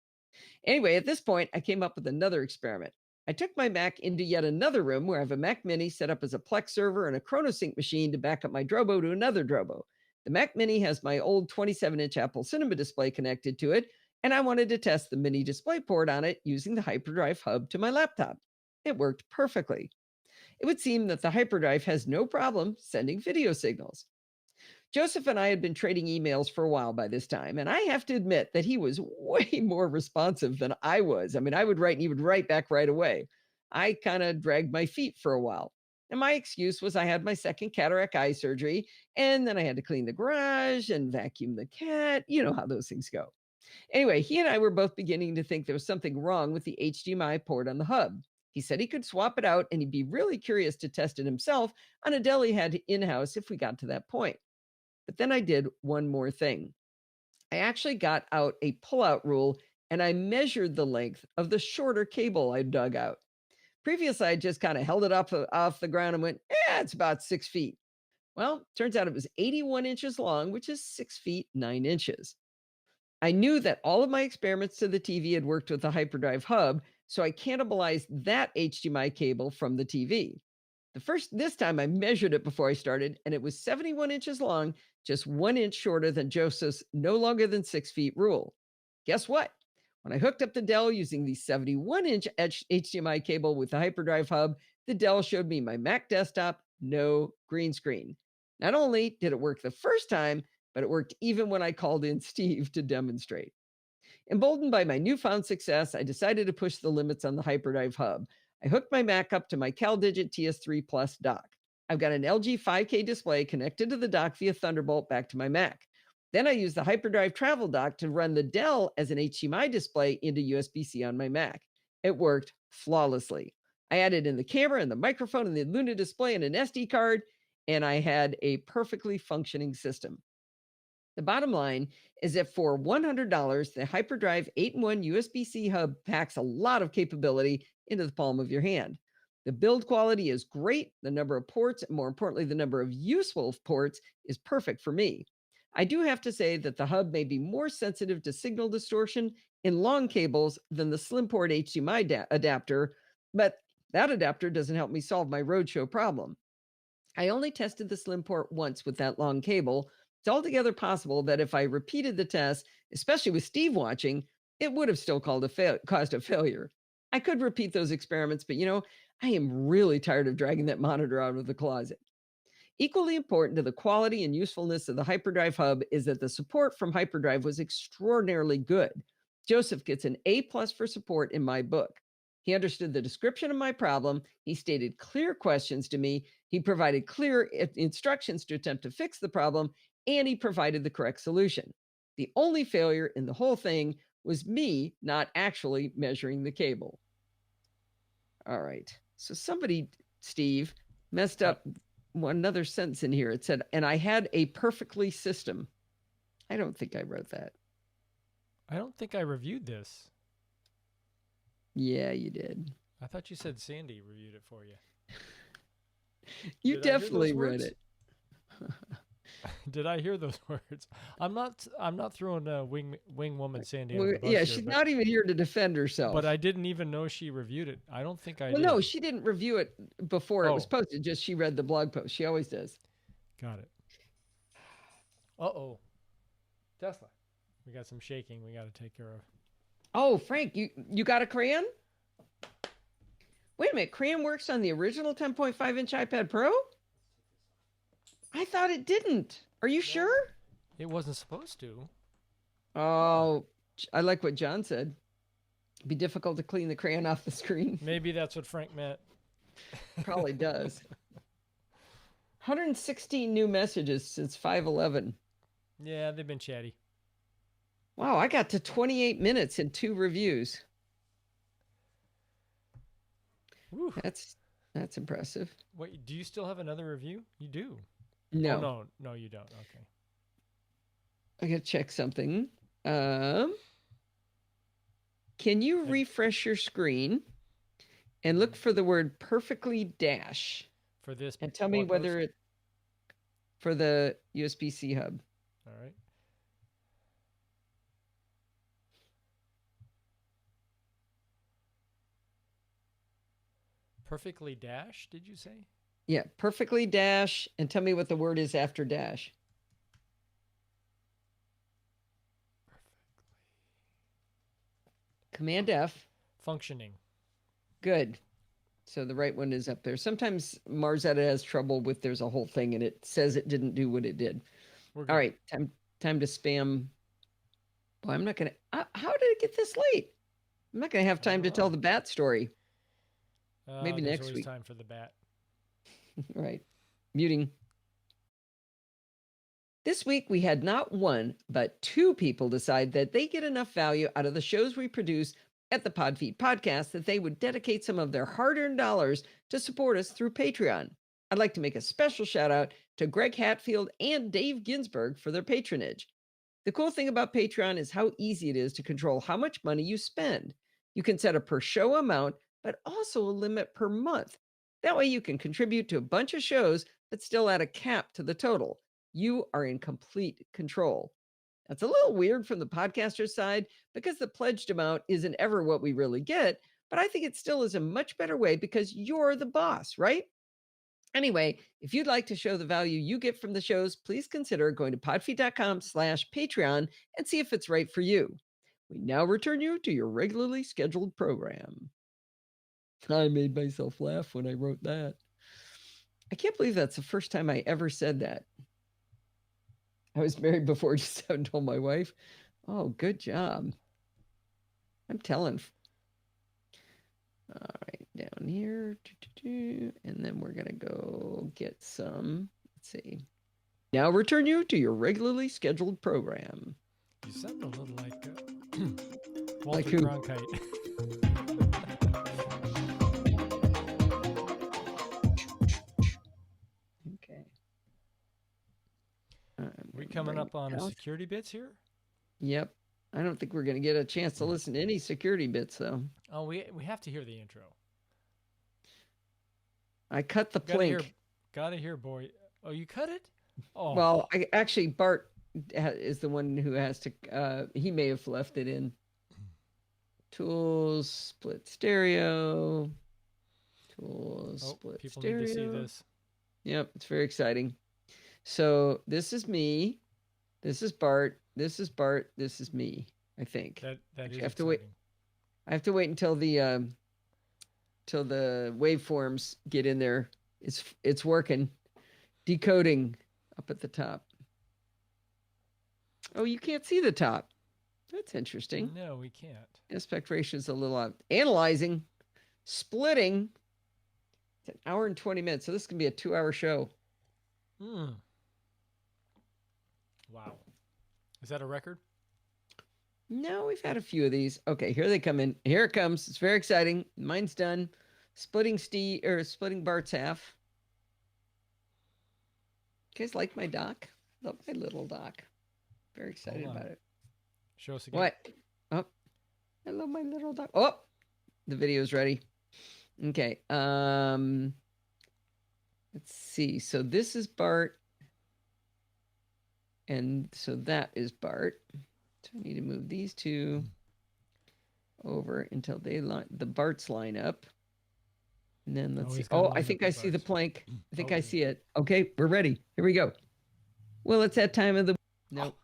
Speaker 1: Anyway, at this point, I came up with another experiment. I took my Mac into yet another room where I have a Mac Mini set up as a Plex server and a ChronoSync machine to back up my Drobo to another Drobo. The Mac Mini has my old 27-inch Apple Cinema display connected to it, and I wanted to test the mini display port on it using the hyperdrive hub to my laptop. It worked perfectly. It would seem that the hyperdrive has no problem sending video signals. Joseph and I had been trading emails for a while by this time, and I have to admit that he was way more responsive than I was. I mean, I would write and he would write back right away. I kind of dragged my feet for a while. And my excuse was I had my second cataract eye surgery, and then I had to clean the garage and vacuum the cat. You know how those things go. Anyway, he and I were both beginning to think there was something wrong with the HDMI port on the hub. He said he could swap it out, and he'd be really curious to test it himself on a Dell he had in-house if we got to that point. But then I did one more thing. I actually got out a pull-out rule and I measured the length of the shorter cable I dug out. Previously, I just kind of held it off the ground and went, it's about 6 feet. Well, turns out it was 81 inches long, which is 6 feet, 9 inches. I knew that all of my experiments to the TV had worked with the hyperdrive hub, so I cannibalized that HDMI cable from the TV. This time I measured it before I started, and it was 71 inches long, just 1 inch shorter than Joseph's no longer than 6 feet rule. Guess what? When I hooked up the Dell using the 71-inch HDMI cable with the hyperdrive hub, the Dell showed me my Mac desktop, no green screen. Not only did it work the first time, but it worked even when I called in Steve to demonstrate. Emboldened by my newfound success, I decided to push the limits on the hyperdrive hub. I hooked my Mac up to my CalDigit TS3 Plus dock. I've got an LG 5K display connected to the dock via Thunderbolt back to my Mac. Then I used the hyperdrive travel dock to run the Dell as an HDMI display into USB-C on my Mac. It worked flawlessly. I added in the camera and the microphone and the Luna display and an SD card, and I had a perfectly functioning system. The bottom line is that for $100, the Hyperdrive 8-in-1 USB-C hub packs a lot of capability into the palm of your hand. The build quality is great. The number of ports, and more importantly, the number of useful ports is perfect for me. I do have to say that the hub may be more sensitive to signal distortion in long cables than the slim port HDMI adapter, but that adapter doesn't help me solve my roadshow problem. I only tested the slim port once with that long cable. It's altogether possible that if I repeated the test, especially with Steve watching, it would have still caused a failure. I could repeat those experiments, but I am really tired of dragging that monitor out of the closet. Equally important to the quality and usefulness of the Hyperdrive hub is that the support from Hyperdrive was extraordinarily good. Joseph gets an A+ for support in my book. He understood the description of my problem. He stated clear questions to me. He provided clear instructions to attempt to fix the problem, and he provided the correct solution. The only failure in the whole thing was me not actually measuring the cable. All right. So somebody, Steve, messed up another sentence in here. It said, and I had a perfectly system. I don't think I wrote that.
Speaker 2: I don't think I reviewed this.
Speaker 1: Yeah, you did.
Speaker 2: I thought you said Sandy reviewed it for you.
Speaker 1: You definitely read it.
Speaker 2: Did I hear those words? I'm not throwing a wing woman Sandy under the bus
Speaker 1: yeah,
Speaker 2: here,
Speaker 1: she's not even here to defend herself.
Speaker 2: But I didn't even know she reviewed it. I don't think I did.
Speaker 1: No, she didn't review it before it was posted. Just she read the blog post. She always does.
Speaker 2: Got it. Uh-oh. Tesla. We got some shaking we got to take care of.
Speaker 1: Oh, Frank, you got a crayon? Wait a minute. Crayon works on the original 10.5-inch iPad Pro? I thought it didn't. Are you sure?
Speaker 2: It wasn't supposed to.
Speaker 1: Oh, I like what John said. It'd be difficult to clean the crayon off the screen.
Speaker 2: Maybe that's what Frank meant.
Speaker 1: Probably does. 116 new messages since 5/11.
Speaker 2: Yeah, they've been chatty.
Speaker 1: Wow, I got to 28 minutes in 2 reviews.
Speaker 2: Whew.
Speaker 1: That's impressive.
Speaker 2: Wait, do you still have another review? You do.
Speaker 1: No.
Speaker 2: Oh, no, you don't. Okay.
Speaker 1: I gotta check something. Can you refresh your screen and look for the word perfectly dash
Speaker 2: for this?
Speaker 1: And tell me whether it for the USB-C hub.
Speaker 2: All right. Perfectly dash, did you say?
Speaker 1: Yeah, perfectly dash, and tell me what the word is after dash. Command F.
Speaker 2: Functioning.
Speaker 1: Good. So the right one is up there. Sometimes Marzetta has trouble with there's a whole thing and it says it didn't do what it did. All right, time to spam. Well, I'm not going to. How did it get this late? I'm not going to have time to tell the bat story. Maybe next week.
Speaker 2: Time for the bat.
Speaker 1: Right. Muting. This week, we had not one, but 2 people decide that they get enough value out of the shows we produce at the Podfeet podcast that they would dedicate some of their hard-earned dollars to support us through Patreon. I'd like to make a special shout out to Greg Hatfield and Dave Ginsburg for their patronage. The cool thing about Patreon is how easy it is to control how much money you spend. You can set a per show amount, but also a limit per month. That way you can contribute to a bunch of shows, but still add a cap to the total. You are in complete control. That's a little weird from the podcaster's side because the pledged amount isn't ever what we really get, but I think it still is a much better way because you're the boss, right? Anyway, if you'd like to show the value you get from the shows, please consider going to podfeet.com/Patreon and see if it's right for you. We now return you to your regularly scheduled program. I made myself laugh when I wrote that. I can't believe that's the first time I ever said that. I was married before, just haven't told my wife. Oh, good job. I'm telling. All right, down here. And then we're going to go get some. Let's see. Now return you to your regularly scheduled program.
Speaker 2: You sound a little like
Speaker 1: Like
Speaker 2: Walter
Speaker 1: who?
Speaker 2: Cronkite.
Speaker 1: Okay.
Speaker 2: We coming up on a
Speaker 1: mouse.
Speaker 2: security bits here?
Speaker 1: Yep. I don't think we're going to get a chance to listen to any security bits, though.
Speaker 2: Oh, we have to hear the intro.
Speaker 1: I cut the plink.
Speaker 2: Gotta hear, boy. Oh, you cut it? Oh.
Speaker 1: Well, actually, Bart is the one who has to. He may have left it in. Tools, split stereo. Tools, split
Speaker 2: people
Speaker 1: stereo.
Speaker 2: Need to see this.
Speaker 1: Yep, it's very exciting. So this is me. This is Bart. This is Bart. This is me. I think.
Speaker 2: That
Speaker 1: Actually,
Speaker 2: is
Speaker 1: I have to wait. I have to wait until the waveforms get in there. It's working. Decoding up at the top. Oh, you can't see the top. That's interesting.
Speaker 2: No, we can't.
Speaker 1: Aspect ratio is a little off. Analyzing, splitting. It's an hour and 20 minutes. So this can be a 2-hour show.
Speaker 2: Wow. Is that a record?
Speaker 1: No, we've had a few of these. Okay, here they come in. Here it comes. It's very exciting. Mine's done. Splitting Bart's half. You guys like my dock? Love my little dock. Very excited about it.
Speaker 2: Show us again.
Speaker 1: What? Oh, I love my little dock. Oh, the video's ready. Okay. Let's see. So this is Bart. And so that is Bart. So I need to move these two over until the Barts line up. And then let's see. Oh, I think I see the plank. I think I see it. Okay, we're ready. Here we go. Well, it's that time of the... Nope.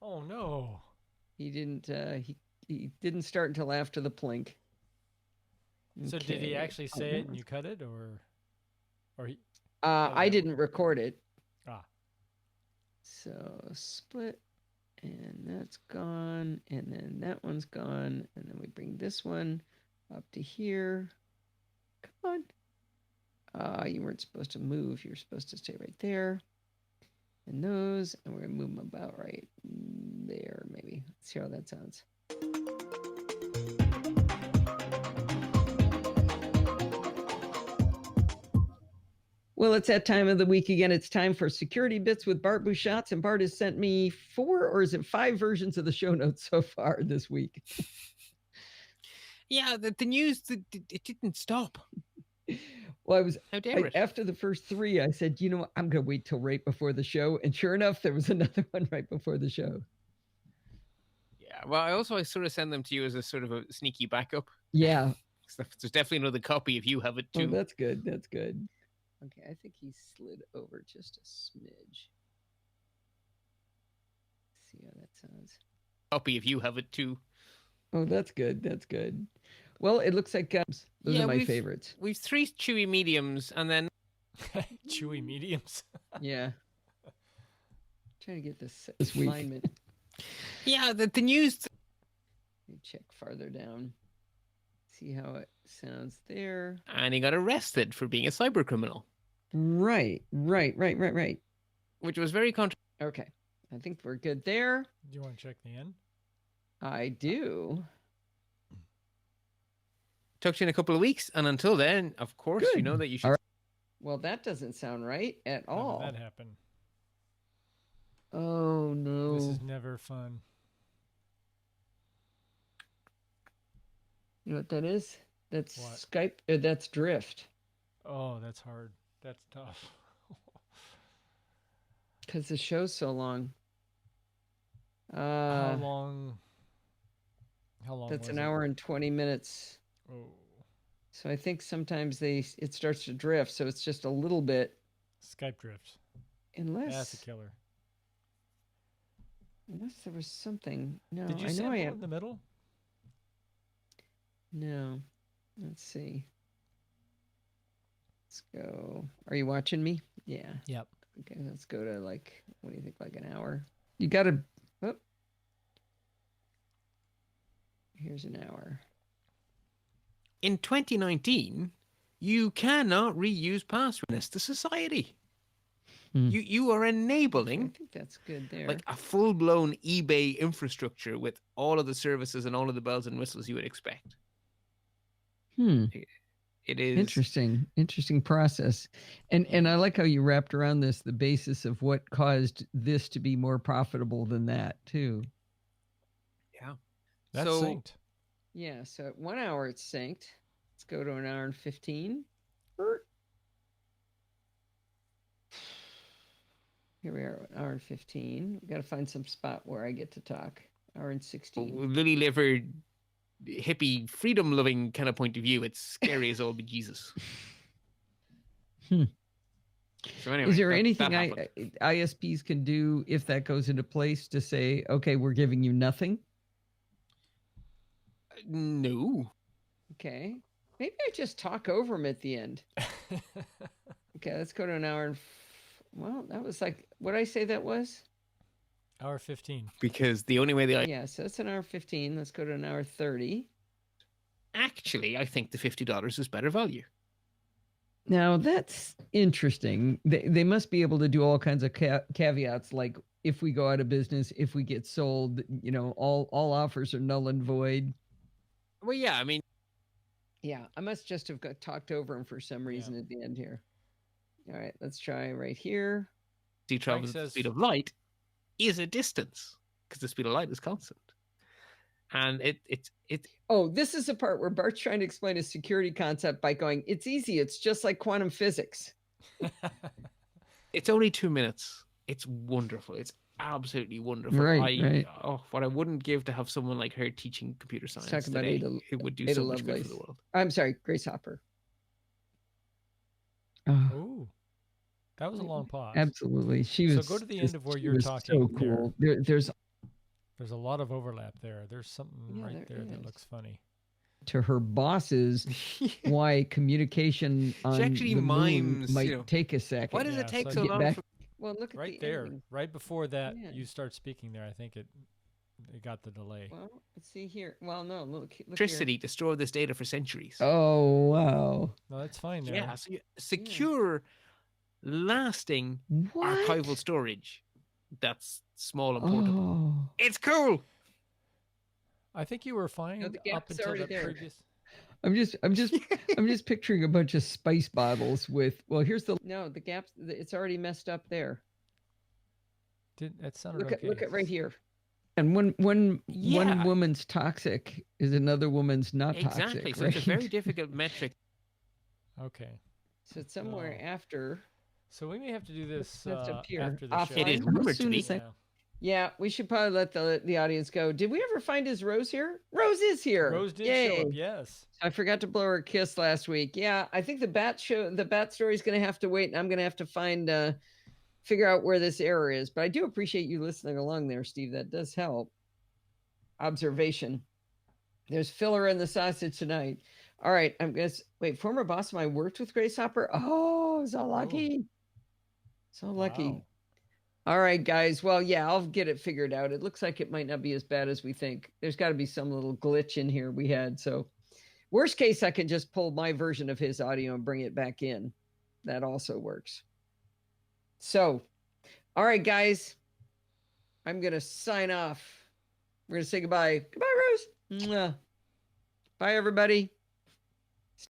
Speaker 2: Oh, no.
Speaker 1: He didn't he didn't start until after the plink.
Speaker 2: Okay. So did he actually say it and you cut it, or he...
Speaker 1: I didn't record it. So split, and that's gone, and then that one's gone, and then we bring this one up to here. Come on. You weren't supposed to move. You're supposed to stay right there. And those, and we're gonna move them about right there, maybe. Let's see how that sounds. Well, it's that time of the week again. It's time for Security Bits with Bart Bouchatz, and Bart has sent me 4 or is it 5 versions of the show notes so far this week.
Speaker 3: Yeah, the news, it didn't stop.
Speaker 1: Well, after the first 3, I said, you know what, I'm going to wait till right before the show. And sure enough, there was another one right before the show.
Speaker 3: Yeah, well, I sort of send them to you as a sort of a sneaky backup.
Speaker 1: Yeah.
Speaker 3: There's definitely another copy if you have it too.
Speaker 1: Oh, that's good. That's good. Okay, I think he slid over just a smidge. Let's see how that sounds.
Speaker 3: Copy if you have it too.
Speaker 1: Oh, that's good. That's good. Well, it looks like those are my favorites.
Speaker 3: We've 3 chewy mediums and then...
Speaker 2: chewy mediums?
Speaker 1: Yeah. Trying to get this alignment.
Speaker 3: Yeah, the news...
Speaker 1: Let me check farther down. See how it sounds there.
Speaker 3: And he got arrested for being a cyber criminal.
Speaker 1: Right.
Speaker 3: Which was very
Speaker 1: Okay. I think we're good there.
Speaker 2: Do you want to check the end?
Speaker 1: I do.
Speaker 3: Talk to you in a couple of weeks. And until then, of course,
Speaker 1: good.
Speaker 3: You know that you should...
Speaker 1: Right. Well, that doesn't sound right at all.
Speaker 2: How did that happen?
Speaker 1: Oh, no.
Speaker 2: This is never fun.
Speaker 1: You know what that is? That's
Speaker 2: what?
Speaker 1: Skype. That's drift.
Speaker 2: Oh, that's hard. That's tough.
Speaker 1: Because the show's so long.
Speaker 2: How long?
Speaker 1: That's an hour and 20 minutes.
Speaker 2: Oh.
Speaker 1: So I think sometimes it starts to drift. So it's just a little bit.
Speaker 2: Skype drifts.
Speaker 1: Unless
Speaker 2: that's a killer.
Speaker 1: Unless there was something. No,
Speaker 2: did you sample in the middle?
Speaker 1: No. Let's see. Let's go. Are you watching me? Yeah.
Speaker 2: Yep.
Speaker 1: Okay, let's go to what do you think, like an hour? You got to... Oh. Here's an hour.
Speaker 3: In 2019, you cannot reuse passwords to society. You are enabling
Speaker 1: I think that's good there.
Speaker 3: like a full-blown eBay infrastructure with all of the services and all of the bells and whistles you would expect. It is
Speaker 1: interesting process. And I like how you wrapped around this the basis of what caused this to be more profitable than that too.
Speaker 3: Yeah.
Speaker 2: That's
Speaker 3: so,
Speaker 2: synced.
Speaker 1: Yeah, so at 1 hour it's synced. Let's go to an hour and 15. Here we are, an hour and 15. We got to find some spot where I get to talk. Hour and 16.
Speaker 3: lily-livered, hippie, freedom-loving kind of point of view, it's scary as all bejesus. So anyway,
Speaker 1: is there anything ISPs can do if that goes into place to say, okay, we're giving you nothing?
Speaker 3: No.
Speaker 1: Okay. Maybe I just talk over them at the end. Okay, let's go to an hour and... well, that was like... what did I say that was?
Speaker 2: Hour 15.
Speaker 3: Because the only way
Speaker 1: yeah, so that's an hour 15. Let's go to an hour 30.
Speaker 3: Actually, I think the $50 is better value.
Speaker 1: Now, that's interesting. They must be able to do all kinds of caveats, like if we go out of business, if we get sold, you know, all offers are null and void.
Speaker 3: Well, yeah, I mean...
Speaker 1: yeah, I must just have talked over him for some reason at the end here. All right, let's try right here.
Speaker 3: He travels at the speed of light is a distance, because the speed of light is constant. And it.
Speaker 1: Oh, this is the part where Bart's trying to explain a security concept by going, it's easy. It's just like quantum physics.
Speaker 3: It's only 2 minutes. It's wonderful. It's absolutely wonderful.
Speaker 1: Right.
Speaker 3: Oh, what I wouldn't give to have someone like her teaching computer science
Speaker 1: Talk about
Speaker 3: today, who would do so much good for the world.
Speaker 1: I'm sorry, Grace Hopper.
Speaker 2: Oh, that was a long pause.
Speaker 1: Absolutely. She was.
Speaker 2: So go to the end of where you're talking.
Speaker 1: So cool. There's
Speaker 2: a lot of overlap there. There's something right there that looks funny.
Speaker 1: To her bosses, why communication on
Speaker 3: actually
Speaker 1: the
Speaker 3: mimes,
Speaker 1: moon might take a second.
Speaker 3: Why does it take so long?
Speaker 1: Well, look at
Speaker 2: right
Speaker 1: the
Speaker 2: there,
Speaker 1: ending.
Speaker 2: right before that you start speaking there. I think it got the delay.
Speaker 1: Well, let's see here. Well, no, look
Speaker 3: electricity
Speaker 1: here.
Speaker 3: to store this data for centuries.
Speaker 1: Oh wow!
Speaker 2: No, that's fine. There.
Speaker 3: Yeah, so secure, lasting archival storage. That's small and portable.
Speaker 1: Oh.
Speaker 3: It's cool.
Speaker 2: I think you were fine up until the previous.
Speaker 1: I'm just picturing a bunch of spice bottles with. Well, here's the gaps. It's already messed up there.
Speaker 2: That sounded okay.
Speaker 1: Look at right here. And one woman's toxic is another woman's not toxic.
Speaker 3: Exactly. So
Speaker 1: right?
Speaker 3: it's a very difficult metric.
Speaker 2: Okay.
Speaker 1: So it's somewhere after.
Speaker 2: So we may have to do this
Speaker 1: up here.
Speaker 2: after the show.
Speaker 3: It is rumored to be.
Speaker 1: Yeah, we should probably let the audience go. Did we ever find his Rose here? Rose is here.
Speaker 2: Rose did show up, yes.
Speaker 1: I forgot to blow her a kiss last week. Yeah, I think the bat story is going to have to wait, and I'm going to have to figure out where this error is. But I do appreciate you listening along there, Steve. That does help. Observation. There's filler in the sausage tonight. All right, I'm going to wait. Former boss of mine worked with Grace Hopper. Oh, so lucky. So lucky.
Speaker 2: Wow.
Speaker 1: All right, guys. Well, yeah, I'll get it figured out. It looks like it might not be as bad as we think. There's got to be some little glitch in here we had. So worst case, I can just pull my version of his audio and bring it back in. That also works. So, all right, guys, I'm going to sign off. We're going to say goodbye. Goodbye, Rose. Mwah. Bye, everybody.